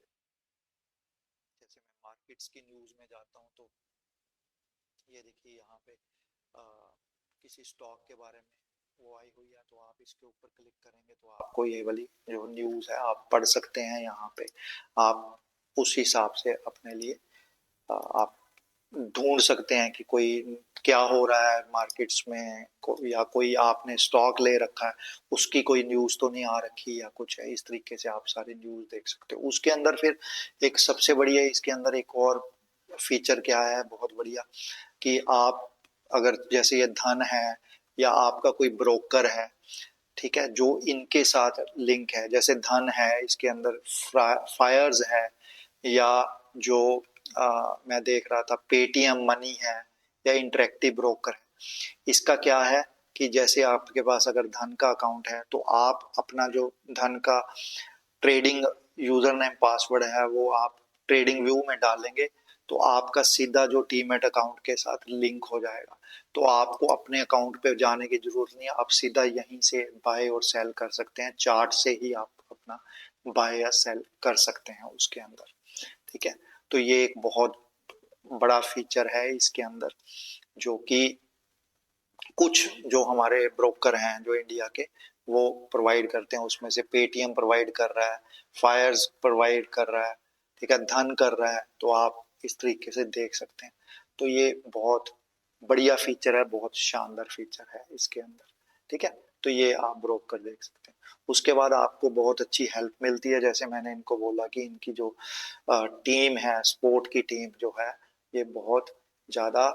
जैसे मैं मार्केट्स की न्यूज में जाता हूँ, तो ये देखिए यहाँ पे किसी स्टॉक के बारे में वो आई हुई है, तो आप इसके ऊपर क्लिक करेंगे तो आपको ये वाली जो न्यूज़ है आप पढ़ सकते हैं। यहाँ पे आप उस हिसाब से अपने लिए आप ढूंढ सकते हैं कि कोई क्या हो रहा है मार्केट्स में, या कोई आपने स्टॉक ले रखा है उसकी कोई न्यूज़ तो नहीं आ रखी या कुछ है, इस तरीके से आप सारी न्यूज़ देख सकते हो। उसके अंदर फिर एक सबसे बढ़िया इसके अंदर एक और फीचर क्या है बहुत बढ़िया, कि आप अगर जैसे ये धन है या आपका कोई ब्रोकर है, ठीक है, जो इनके साथ लिंक है, जैसे धन है इसके अंदर फायर्स है, या जो मैं देख रहा था पेटीएम मनी है, या इंटरेक्टिव ब्रोकर है, इसका क्या है कि जैसे आपके पास अगर धन का अकाउंट है तो आप अपना जो धन का ट्रेडिंग यूजर नेम पासवर्ड है वो आप ट्रेडिंग व्यू में डालेंगे तो आपका सीधा जो डीमैट अकाउंट के साथ लिंक हो जाएगा। तो आपको अपने अकाउंट पे जाने की जरूरत नहीं है, आप सीधा यहीं से बाय और सेल कर सकते हैं, चार्ट से ही आप अपना बाय या सेल कर सकते हैं उसके अंदर। ठीक है, तो ये एक बहुत बड़ा फीचर है इसके अंदर जो कि कुछ जो हमारे ब्रोकर हैं जो इंडिया के वो प्रोवाइड करते हैं, उसमें से पेटीएम प्रोवाइड कर रहा है, फायर्स प्रोवाइड कर रहा है, ठीक है, धन कर रहा है। तो आप इस तरीके से देख सकते हैं। तो ये बहुत बढ़िया फीचर है, बहुत शानदार फीचर है इसके अंदर। ठीक है, तो ये आप ब्रोकर देख सकते हैं। उसके बाद आपको बहुत अच्छी हेल्प मिलती है, जैसे मैंने इनको बोला कि इनकी जो टीम है, स्पोर्ट की टीम जो है, ये बहुत ज़्यादा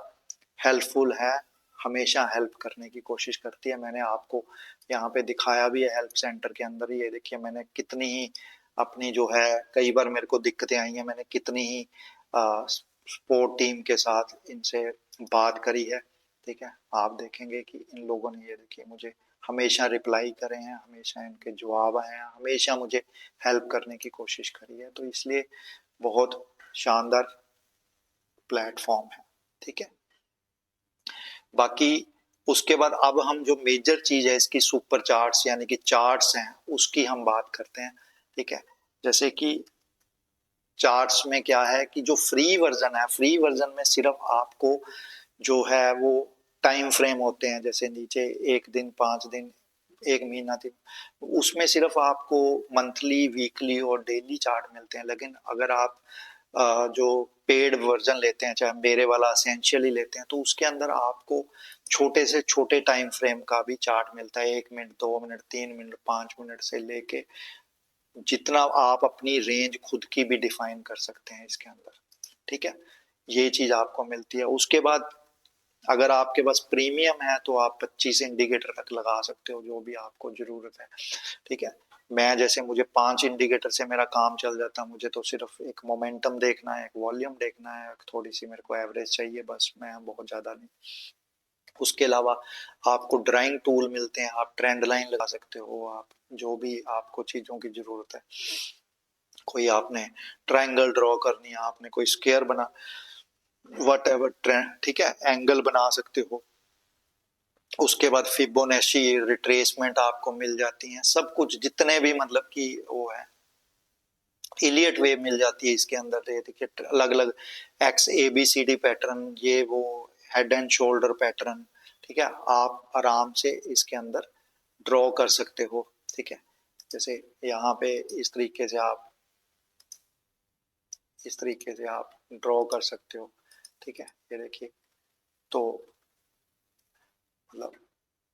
हेल्पफुल है, हमेशा हेल्प करने की कोशिश करती है। मैंने आपको यहाँ पे दिखाया भी है हेल्प सेंटर के अंदर, ये देखिए मैंने कितनी ही अपनी जो है, कई बार मेरे को दिक्कतें आई हैं, मैंने कितनी ही स्पोर्ट टीम के साथ इनसे बात करी है। ठीक है, आप देखेंगे कि इन लोगों ने ये देखिए मुझे हमेशा रिप्लाई करे हैं, हमेशा इनके जवाब आए हैं, हमेशा मुझे हेल्प करने की कोशिश करी है। तो इसलिए बहुत शानदार प्लेटफॉर्म है। ठीक है, बाकी उसके बाद अब हम जो मेजर चीज है इसकी सुपर चार्ट्स यानी कि चार्ट्स हैं उसकी हम बात करते हैं। ठीक है, जैसे कि चार्ट्स में क्या है कि जो फ्री वर्जन है, फ्री वर्जन में सिर्फ आपको जो है वो टाइम फ्रेम होते हैं, जैसे नीचे 1 दिन, 5 दिन, 1 महीना, 3, उसमें सिर्फ आपको मंथली, वीकली और डेली चार्ट मिलते हैं। लेकिन अगर आप जो पेड वर्जन लेते हैं, चाहे मेरे वाला असेंशियली लेते हैं, तो उसके अंदर आपको छोटे से छोटे टाइम फ्रेम का भी चार्ट मिलता है, 1 मिनट, 2 मिनट, 3 मिनट, 5 मिनट से लेके जितना आप अपनी रेंज खुद की भी डिफाइन कर सकते हैं इसके अंदर। ठीक है, ये चीज आपको मिलती है। उसके बाद अगर आपके पास प्रीमियम है तो आप 25 इंडिकेटर तक लगा सकते हो, जो भी आपको जरूरत है। ठीक है, मैं जैसे मुझे 5 इंडिकेटर से मेरा काम चल जाता, मुझे तो सिर्फ एक मोमेंटम देखना है, एक वॉल्यूम देखना है, थोड़ी सी मेरे को एवरेज चाहिए, बस, मैं बहुत ज्यादा नहीं। उसके अलावा आपको ड्राइंग टूल मिलते हैं, आप ट्रेंड लाइन लगा सकते हो, आप जो भी आपको चीजों की जरूरत है, कोई आपने ट्रायंगल ड्रॉ करनी है, आपने कोई स्क्वायर बना, वट एवर ट्रेंड, ठीक है, एंगल बना सकते हो। उसके बाद फिबोनाची रिट्रेसमेंट आपको मिल जाती हैं, सब कुछ जितने भी मतलब कि वो है, इलियट वेव मिल जाती है इसके अंदर। ये देखिए अलग अलग X A B C D pattern, ये वो हेड एंड शोल्डर पैटर्न। ठीक है, आप आराम से इसके अंदर ड्रॉ कर सकते हो। ठीक है, जैसे यहाँ पे इस तरीके से आप ड्रॉ कर सकते हो। ठीक है, ये देखिए, तो मतलब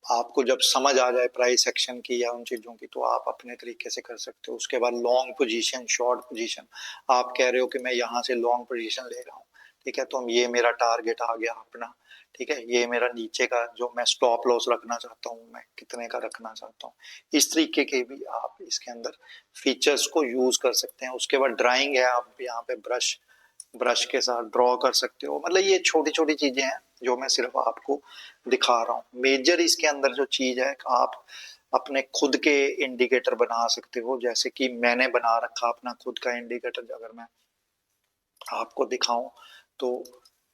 आपको जब समझ आ जाए प्राइस एक्शन की या उन चीजों की, तो आप अपने तरीके से कर सकते हो। उसके बाद लॉन्ग पोजीशन, शॉर्ट पोजीशन, आप कह रहे हो कि मैं यहाँ से लॉन्ग पोजीशन ले रहा हूँ, ठीक है, तो ये मेरा टारगेट आ गया अपना। ठीक है, ये मेरा नीचे का जो मैं स्टॉप लॉस रखना चाहता हूँ, मैं कितने का रखना चाहता हूँ, इस तरीके के भी आप इसके अंदर फीचर्स को यूज कर सकते हैं। उसके बाद ड्राइंग है, आप यहाँ पे ब्रश ब्रश के साथ ड्रॉ कर सकते हो। मतलब ये छोटी छोटी चीजें हैं जो मैं सिर्फ आपको दिखा रहा हूँ। मेजर इसके अंदर जो चीज है, आप अपने खुद के इंडिकेटर बना सकते हो, जैसे कि मैंने बना रखा अपना खुद का इंडिकेटर। अगर मैं आपको दिखाऊं तो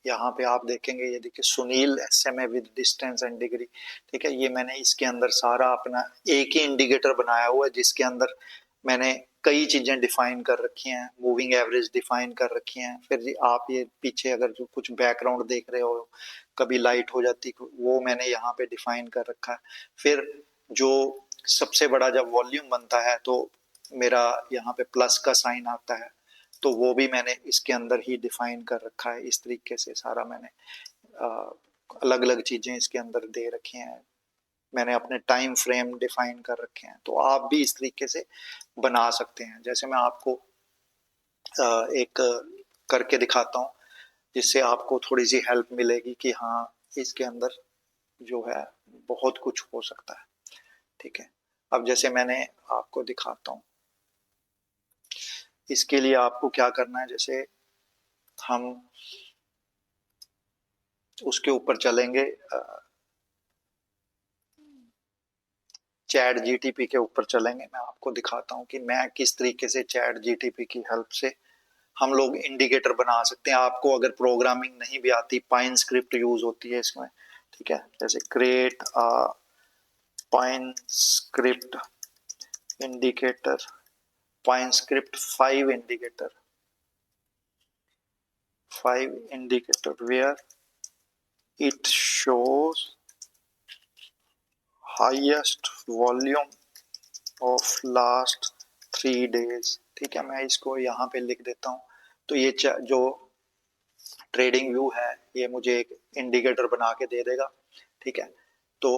यहाँ पे आप देखेंगे, ये देखिए Sunil SMA with distance and degree. ठीक है, ये मैंने इसके अंदर सारा अपना एक ही इंडिकेटर बनाया हुआ है, जिसके अंदर मैंने कई चीजें डिफाइन कर रखी हैं, मूविंग एवरेज डिफाइन कर रखी हैं। फिर जी आप ये पीछे अगर जो कुछ बैकग्राउंड देख रहे हो, कभी लाइट हो जाती, वो मैंने यहाँ पे डिफाइन कर रखा है। फिर जो सबसे बड़ा जब वॉल्यूम बनता है तो मेरा यहाँ पे प्लस का साइन आता है, तो वो भी मैंने इसके अंदर ही डिफाइन कर रखा है। इस तरीके से सारा मैंने अलग अलग चीजें इसके अंदर दे रखी हैं, मैंने अपने टाइम फ्रेम डिफाइन कर रखे हैं। तो आप भी इस तरीके से बना सकते हैं, जैसे मैं आपको एक करके दिखाता हूँ, जिससे आपको थोड़ी सी हेल्प मिलेगी कि हाँ इसके अंदर जो है बहुत कुछ हो सकता है। ठीक है, अब जैसे मैंने आपको दिखाता हूँ, इसके लिए आपको क्या करना है, जैसे हम उसके ऊपर चलेंगे, चैट जीटीपी के ऊपर चलेंगे। मैं आपको दिखाता हूँ कि मैं किस तरीके से चैट जीटीपी की हेल्प से हम लोग इंडिकेटर बना सकते हैं। आपको अगर प्रोग्रामिंग नहीं भी आती, पाइन स्क्रिप्ट यूज होती है इसमें, ठीक है। जैसे create pine script indicator, pine script 5 indicator where it shows highest volume of last 3 days। ठीक है, मैं इसको यहाँ पे लिख देता हूँ। तो ये जो ट्रेडिंग व्यू है ये मुझे एक इंडिकेटर बना के दे देगा, ठीक है। तो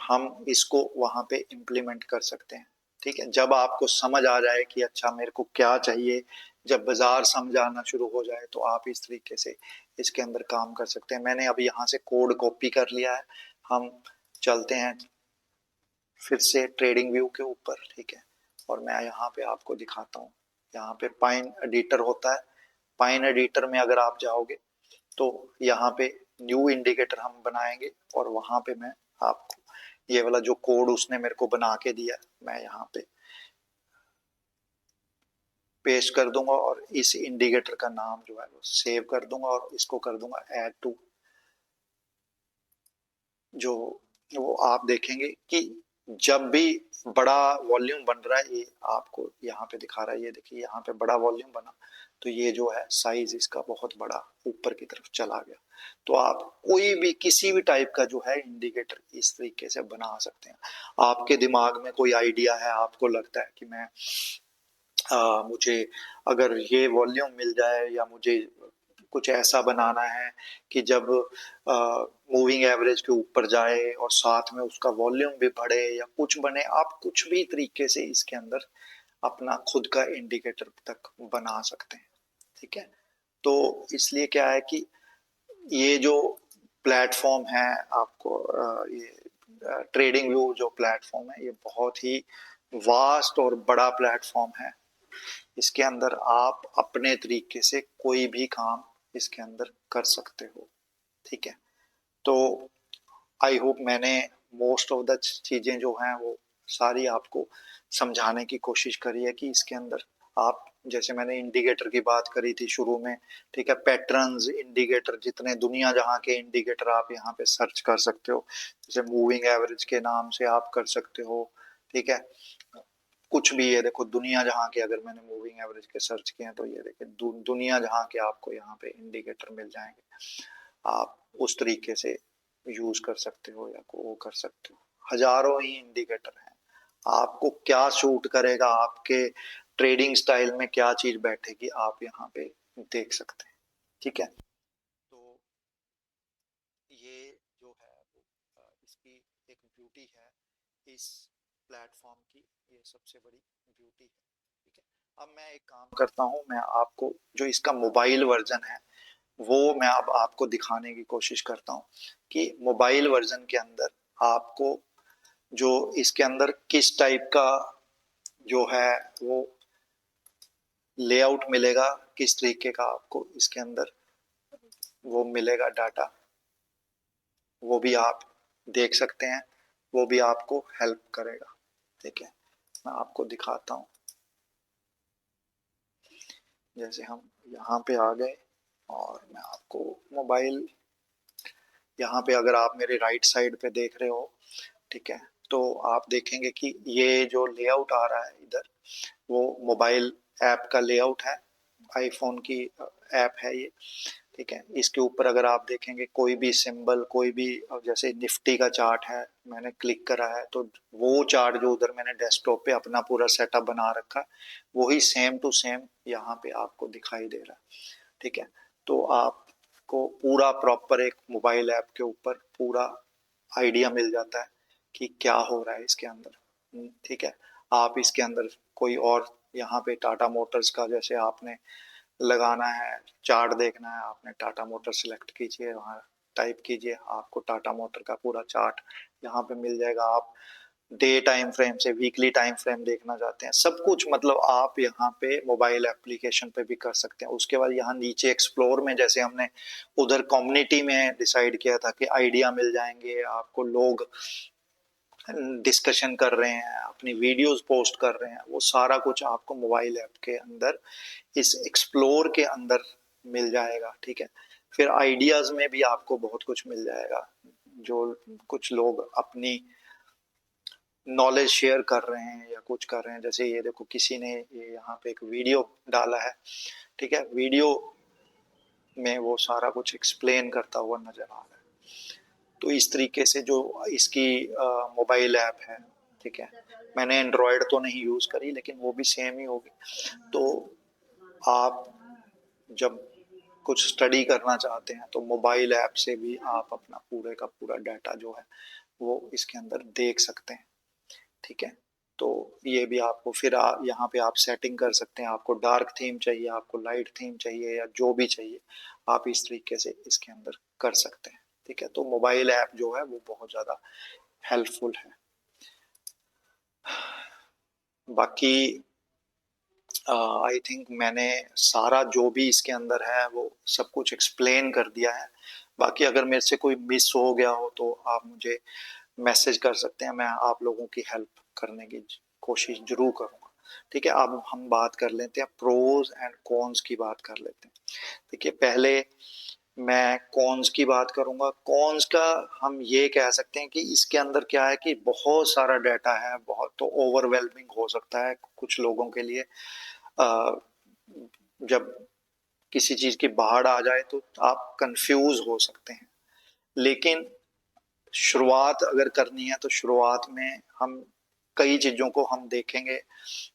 हम इसको वहां पे इम्प्लीमेंट कर सकते हैं, ठीक है। जब आपको समझ आ जाए कि अच्छा मेरे को क्या चाहिए, जब बाजार समझ आना शुरू हो जाए, तो आप इस तरीके से इसके अंदर काम कर सकते हैं। मैंने अब यहाँ से कोड कॉपी कर लिया है। हम चलते हैं फिर से ट्रेडिंग व्यू के ऊपर, ठीक है। और मैं यहाँ पे आपको दिखाता हूँ, यहाँ पे पाइन एडिटर होता है। पाइन एडिटर में अगर आप जाओगे तो यहाँ पे न्यू इंडिकेटर हम बनाएंगे, और वहां पे मैं आपको ये वाला जो कोड उसने मेरे को बना के दिया मैं यहाँ पे पेस्ट कर दूंगा, और इस इंडिकेटर का नाम जो है वो सेव कर दूंगा, और इसको कर दूंगा ऐड टू। जो वो आप देखेंगे कि जब भी बड़ा वॉल्यूम बन रहा है, ये आपको यहाँ पे दिखा रहा है, ये देखिए यहाँ पे बड़ा वॉल्यूम बना, तो ये जो है साइज इसका बहुत बड़ा ऊपर की तरफ चला गया। तो आप कोई भी किसी भी टाइप का जो है इंडिकेटर इस तरीके से बना सकते हैं। आपके दिमाग में कोई आइडिया है, आपको लगता है कि मैं मुझे अगर ये वॉल्यूम मिल जाए, या मुझे कुछ ऐसा बनाना है कि जब मूविंग एवरेज के ऊपर जाए और साथ में उसका वॉल्यूम भी बढ़े या कुछ बने, आप कुछ भी तरीके से इसके अंदर अपना खुद का इंडिकेटर तक बना सकते हैं, ठीक है। तो इसलिए क्या है कि ये जो प्लेटफॉर्म है आपको ये ट्रेडिंग व्यू जो प्लेटफॉर्म है, ये बहुत ही वास्ट और बड़ा प्लेटफॉर्म है। इसके अंदर आप अपने तरीके से कोई भी काम इसके अंदर कर सकते हो, ठीक है। तो आई होप मैंने मोस्ट ऑफ द चीजें जो हैं वो सारी आपको समझाने की कोशिश करी है कि इसके अंदर आप, जैसे मैंने इंडिकेटर की बात करी थी शुरू में, ठीक है। पैटर्न्स इंडिकेटर, जितने दुनिया जहां के इंडिकेटर आप यहाँ पे सर्च कर सकते हो, जैसे मूविंग एवरेज के नाम से आप कर सकते हो, ठीक है। कुछ भी है, देखो दुनिया जहां के, अगर मैंने मूविंग एवरेज के सर्च किए हैं तो ये देखिए दुनिया जहां के आपको यहाँ पे इंडिकेटर मिल जाएंगे। आप उस तरीके से यूज कर सकते हो या वो कर सकते हो। हजारों ही इंडिकेटर हैं, आपको क्या सूट करेगा, आपके ट्रेडिंग स्टाइल में क्या चीज बैठेगी, आप यहाँ पे देख सकते हैं, ठीक है। तो ये जो है वो इसकी एक ब्यूटी है, इस प्लेटफॉर्म की ये सबसे बड़ी ब्यूटी है, ठीक है। अब मैं एक काम करता हूँ, मैं आपको जो इसका मोबाइल वर्जन है वो मैं अब आपको दिखाने की कोशिश करता हूँ कि मोबाइल वर्जन के अंदर आपको जो इसके अंदर किस टाइप का जो है वो लेआउट मिलेगा, किस तरीके का आपको इसके अंदर वो मिलेगा डाटा, वो भी आप देख सकते हैं, वो भी आपको हेल्प करेगा, ठीक है। मैं आपको दिखाता हूँ। जैसे हम यहाँ पे आ गए, और मैं आपको मोबाइल, यहाँ पे अगर आप मेरे राइट साइड पे देख रहे हो, ठीक है, तो आप देखेंगे कि ये जो लेआउट आ रहा है इधर, वो मोबाइल ऐप का लेआउट है, आईफोन की ऐप है ये, ठीक है। इसके ऊपर अगर आप देखेंगे कोई भी सिंबल, कोई भी, जैसे निफ्टी का चार्ट है, मैंने क्लिक करा है तो वो चार्ट जो उधर मैंने डेस्कटॉप पे अपना पूरा सेटअप बना रखा है, वही सेम टू सेम यहाँ पे आपको दिखाई दे रहा है, ठीक है। तो आपको पूरा प्रॉपर एक मोबाइल ऐप के ऊपर पूरा आइडिया मिल जाता है कि क्या हो रहा है इसके अंदर, ठीक है। आप इसके अंदर कोई और, यहाँ पे टाटा मोटर्स का जैसे आपने लगाना है, चार्ट देखना है, आपने टाटा मोटर सिलेक्ट कीजिए, वहाँ टाइप कीजिए, आपको टाटा मोटर का पूरा चार्ट यहाँ पे मिल जाएगा। आप डे टाइम फ्रेम से वीकली टाइम फ्रेम देखना चाहते हैं, सब कुछ मतलब आप यहाँ पे मोबाइल एप्लीकेशन पे भी कर सकते हैं। उसके बाद यहाँ नीचे एक्सप्लोर में, जैसे हमने उधर कम्युनिटी में डिसाइड किया था कि आइडिया मिल जाएंगे आपको, लोग डिस्कशन कर रहे हैं, अपनी वीडियोस पोस्ट कर रहे हैं, वो सारा कुछ आपको मोबाइल ऐप के अंदर इस एक्सप्लोर के अंदर मिल जाएगा। ठीक है, फिर आइडियाज में भी आपको बहुत कुछ मिल जाएगा। जो कुछ लोग अपनी नॉलेज शेयर कर रहे हैं या कुछ कर रहे हैं, जैसे ये देखो किसी ने ये यहाँ पे एक वीडियो डाला है। ठीक है, वीडियो में वो सारा कुछ एक्सप्लेन करता हुआ नजर आ रहा है। तो इस तरीके से जो इसकी मोबाइल ऐप है, ठीक है, मैंने एंड्रॉयड तो नहीं यूज करी लेकिन वो भी सेम ही होगी। तो आप जब कुछ स्टडी करना चाहते हैं तो मोबाइल ऐप से भी आप अपना पूरे का पूरा डाटा जो है वो इसके अंदर देख सकते हैं। ठीक है, तो ये भी आपको फिर यहाँ पे आप सेटिंग कर सकते हैं, आपको डार्क थीम चाहिए, आपको लाइट थीम चाहिए, या जो भी चाहिए आप इस तरीके से इसके अंदर कर सकते हैं। ठीक है, तो मोबाइल ऐप जो है वो बहुत ज़्यादा हेल्पफुल है। बाकी आई थिंक मैंने सारा जो भी इसके अंदर है वो सब कुछ एक्सप्लेन कर दिया है। बाकी अगर मेरे से कोई मिस हो गया हो तो आप मुझे मैसेज कर सकते हैं, मैं आप लोगों की हेल्प करने की कोशिश जरूर करूंगा। ठीक है, अब हम बात कर लेते हैं प्रोज एंड कॉन्स की बात कर लेते हैं। देखिए, पहले मैं कॉन्स की बात करूंगा। कॉन्स का हम ये कह सकते हैं कि इसके अंदर क्या है कि बहुत सारा डाटा है, बहुत तो ओवरवेलमिंग हो सकता है कुछ लोगों के लिए। अ, जब किसी चीज की बाढ़ आ जाए तो आप कंफ्यूज हो सकते हैं। लेकिन शुरुआत अगर करनी है तो शुरुआत में हम कई चीजों को हम देखेंगे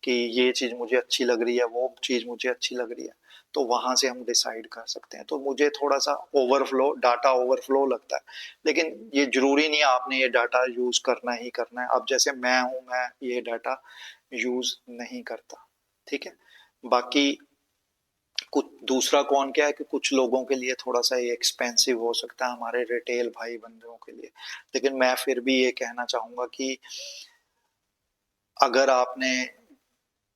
कि ये चीज मुझे अच्छी लग रही है, वो चीज मुझे अच्छी लग रही है, तो वहां से हम डिसाइड कर सकते हैं। तो मुझे थोड़ा सा ओवरफ्लो, डाटा ओवरफ्लो लगता है, लेकिन ये जरूरी नहीं है आपने ये डाटा यूज करना ही करना है। अब जैसे मैं हूं, मैं ये डाटा यूज नहीं करता। ठीक है, बाकी कुछ दूसरा कौन क्या है कि कुछ लोगों के लिए थोड़ा सा ये एक्सपेंसिव हो सकता है, हमारे रिटेल भाई बंधुओं के लिए। लेकिन मैं फिर भी ये कहना चाहूंगा कि अगर आपने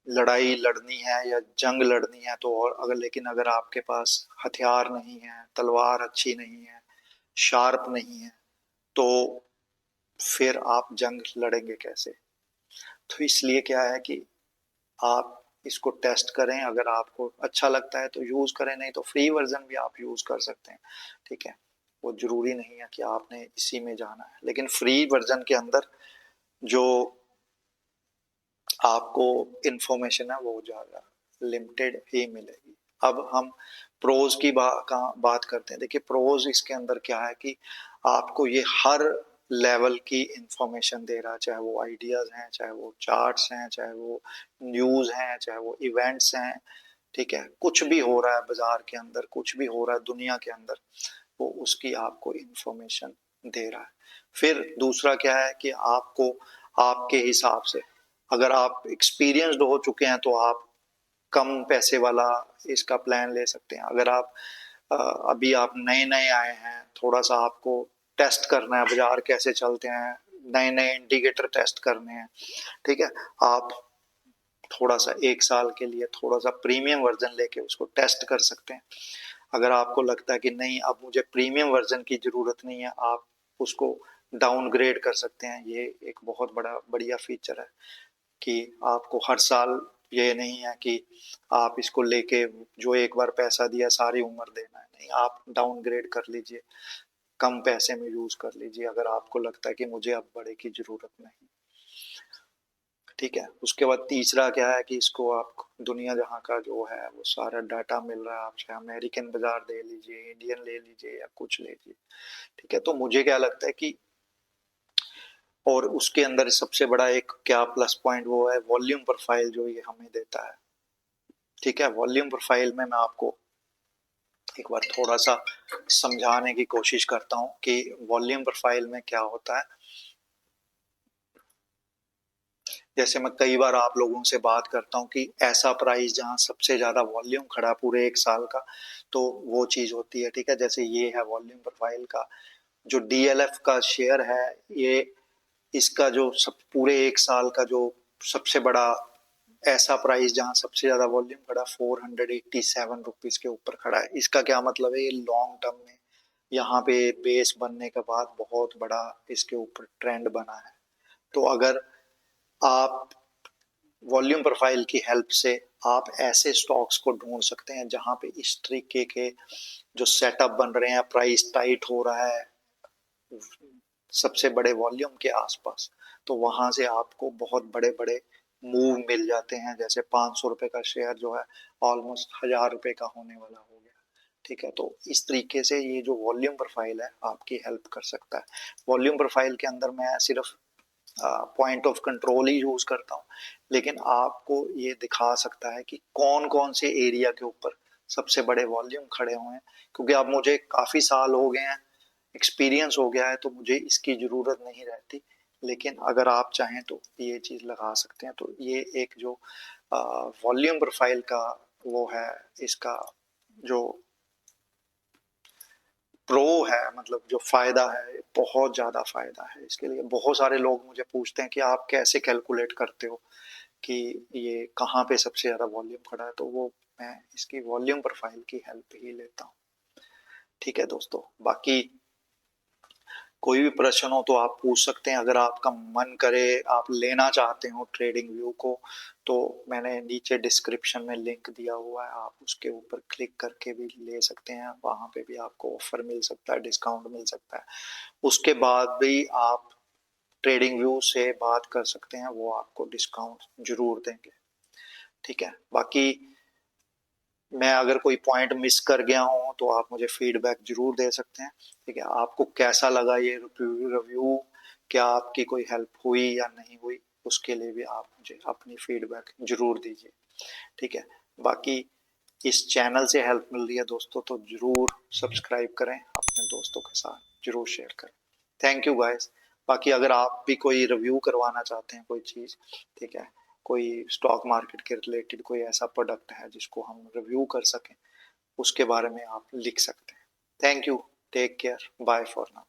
लड़ाई लड़नी है या जंग लड़नी है तो, और अगर लेकिन अगर आपके पास हथियार नहीं है, तलवार अच्छी नहीं है, शार्प नहीं है, तो फिर आप जंग लड़ेंगे कैसे? तो इसलिए क्या है कि आप इसको टेस्ट करें, अगर आपको अच्छा लगता है तो यूज करें, नहीं तो फ्री वर्जन भी आप यूज कर सकते हैं। ठीक है, वो जरूरी नहीं है कि आपने इसी में जाना है, लेकिन फ्री वर्जन के अंदर जो आपको इंफॉर्मेशन है वो ज़्यादा लिमिटेड ही मिलेगी। अब हम प्रोज की बात करते हैं। देखिए, प्रोज इसके अंदर क्या है कि आपको ये हर लेवल की इंफॉर्मेशन दे रहा है, चाहे वो आइडियाज हैं, चाहे वो चार्ट्स हैं, चाहे वो न्यूज़ हैं, चाहे वो इवेंट्स हैं। ठीक है, कुछ भी हो रहा है बाजार के अंदर, कुछ भी हो रहा है दुनिया के अंदर, वो उसकी आपको इंफॉर्मेशन दे रहा है। फिर दूसरा क्या है कि आपको आपके हिसाब से, अगर आप एक्सपीरियंस्ड हो चुके हैं तो आप कम पैसे वाला इसका प्लान ले सकते हैं। अगर आप अभी आप नए नए आए हैं, थोड़ा सा आपको टेस्ट करना है बाजार कैसे चलते हैं, नए नए इंडिकेटर टेस्ट करने हैं। ठीक है, आप थोड़ा सा एक साल के लिए थोड़ा सा प्रीमियम वर्जन लेके उसको टेस्ट कर सकते हैं। अगर आपको लगता है कि नहीं अब मुझे प्रीमियम वर्जन की जरूरत नहीं है, आप उसको डाउनग्रेड कर सकते हैं। ये एक बहुत बड़ा बढ़िया फीचर है कि आपको हर साल ये नहीं है कि आप इसको लेके जो एक बार पैसा दिया सारी उम्र देना है। नहीं, आप डाउनग्रेड कर लीजिए, कम पैसे में यूज कर लीजिए अगर आपको लगता है कि मुझे अब बड़े की जरूरत नहीं। ठीक है, उसके बाद तीसरा क्या है कि इसको आप दुनिया जहाँ का जो है वो सारा डाटा मिल रहा है। आप चाहे अमेरिकन बाजार दे लीजिए, इंडियन ले लीजिए या कुछ ले लीजिए। ठीक है, तो मुझे क्या लगता है कि, और उसके अंदर सबसे बड़ा एक क्या प्लस पॉइंट वो है वॉल्यूम प्रोफाइल जो ये हमें देता है। ठीक है, वॉल्यूम प्रोफाइल में मैं आपको एक बार थोड़ा सा समझाने की कोशिश करता हूँ कि वॉल्यूम प्रोफाइल में क्या होता है। जैसे मैं कई बार आप लोगों से बात करता हूँ कि ऐसा प्राइस जहाँ सबसे ज्यादा वॉल्यूम खड़ा पूरे एक साल का, तो वो चीज होती है। ठीक है, जैसे ये है वॉल्यूम प्रोफाइल का जो डीएलएफ का शेयर है, ये इसका जो सब पूरे एक साल का जो सबसे बड़ा ऐसा प्राइस जहां सबसे ज्यादा वॉल्यूम खड़ा 487 रुपीज के ऊपर खड़ा है। इसका क्या मतलब है, ये लॉन्ग टर्म में यहाँ पे बेस बनने के बाद बहुत बड़ा इसके ऊपर ट्रेंड बना है। तो अगर आप वॉल्यूम प्रोफाइल की हेल्प से आप ऐसे स्टॉक्स को ढूंढ सकते हैं जहां पे इस तरीके के जो सेटअप बन रहे हैं, प्राइस टाइट हो रहा है सबसे बड़े वॉल्यूम के आसपास, तो वहां से आपको बहुत बड़े बड़े मूव मिल जाते हैं। जैसे 500 रुपए का शेयर जो है ऑलमोस्ट 1000 रुपए का होने वाला हो गया। ठीक है, तो इस तरीके से ये जो वॉल्यूम प्रोफाइल है आपकी हेल्प कर सकता है। वॉल्यूम प्रोफाइल के अंदर मैं सिर्फ point of control he use करता हूँ, लेकिन आपको ये दिखा सकता है कि कौन कौन से एरिया के ऊपर सबसे बड़े वॉल्यूम खड़े हुए हैं। क्योंकि अब मुझे काफी साल हो गए हैं, एक्सपीरियंस हो गया है, तो मुझे इसकी ज़रूरत नहीं रहती। लेकिन अगर आप चाहें तो ये चीज़ लगा सकते हैं। तो ये एक जो वॉल्यूम प्रोफाइल का वो है, इसका जो प्रो है, मतलब जो फ़ायदा है, बहुत ज़्यादा फ़ायदा है। इसके लिए बहुत सारे लोग मुझे पूछते हैं कि आप कैसे कैलकुलेट करते हो कि ये कहाँ पे सबसे ज़्यादा वॉल्यूम खड़ा है, तो वो मैं इसकी वॉल्यूम प्रोफाइल की हेल्प ही लेता हूँ। ठीक है दोस्तों, बाकी कोई भी प्रश्न हो तो आप पूछ सकते हैं। अगर आपका मन करे, आप लेना चाहते हो ट्रेडिंग व्यू को, तो मैंने नीचे डिस्क्रिप्शन में लिंक दिया हुआ है, आप उसके ऊपर क्लिक करके भी ले सकते हैं। वहां पे भी आपको ऑफर मिल सकता है, डिस्काउंट मिल सकता है। उसके बाद भी आप ट्रेडिंग व्यू से बात कर सकते हैं, वो आपको डिस्काउंट जरूर देंगे। ठीक है, बाकी मैं अगर कोई पॉइंट मिस कर गया हूँ तो आप मुझे फीडबैक जरूर दे सकते हैं। ठीक है, आपको कैसा लगा ये रिव्यू, क्या आपकी कोई हेल्प हुई या नहीं हुई, उसके लिए भी आप मुझे अपनी फीडबैक जरूर दीजिए। ठीक है, बाकी इस चैनल से हेल्प मिल रही है दोस्तों तो जरूर सब्सक्राइब करें, अपने दोस्तों के साथ जरूर शेयर करें। Thank you guys. बाकी अगर आप भी कोई रिव्यू करवाना चाहते हैं कोई चीज़, ठीक है, कोई स्टॉक मार्केट के रिलेटेड कोई ऐसा प्रोडक्ट है जिसको हम रिव्यू कर सकें, उसके बारे में आप लिख सकते हैं। Thank you, take care, bye for now.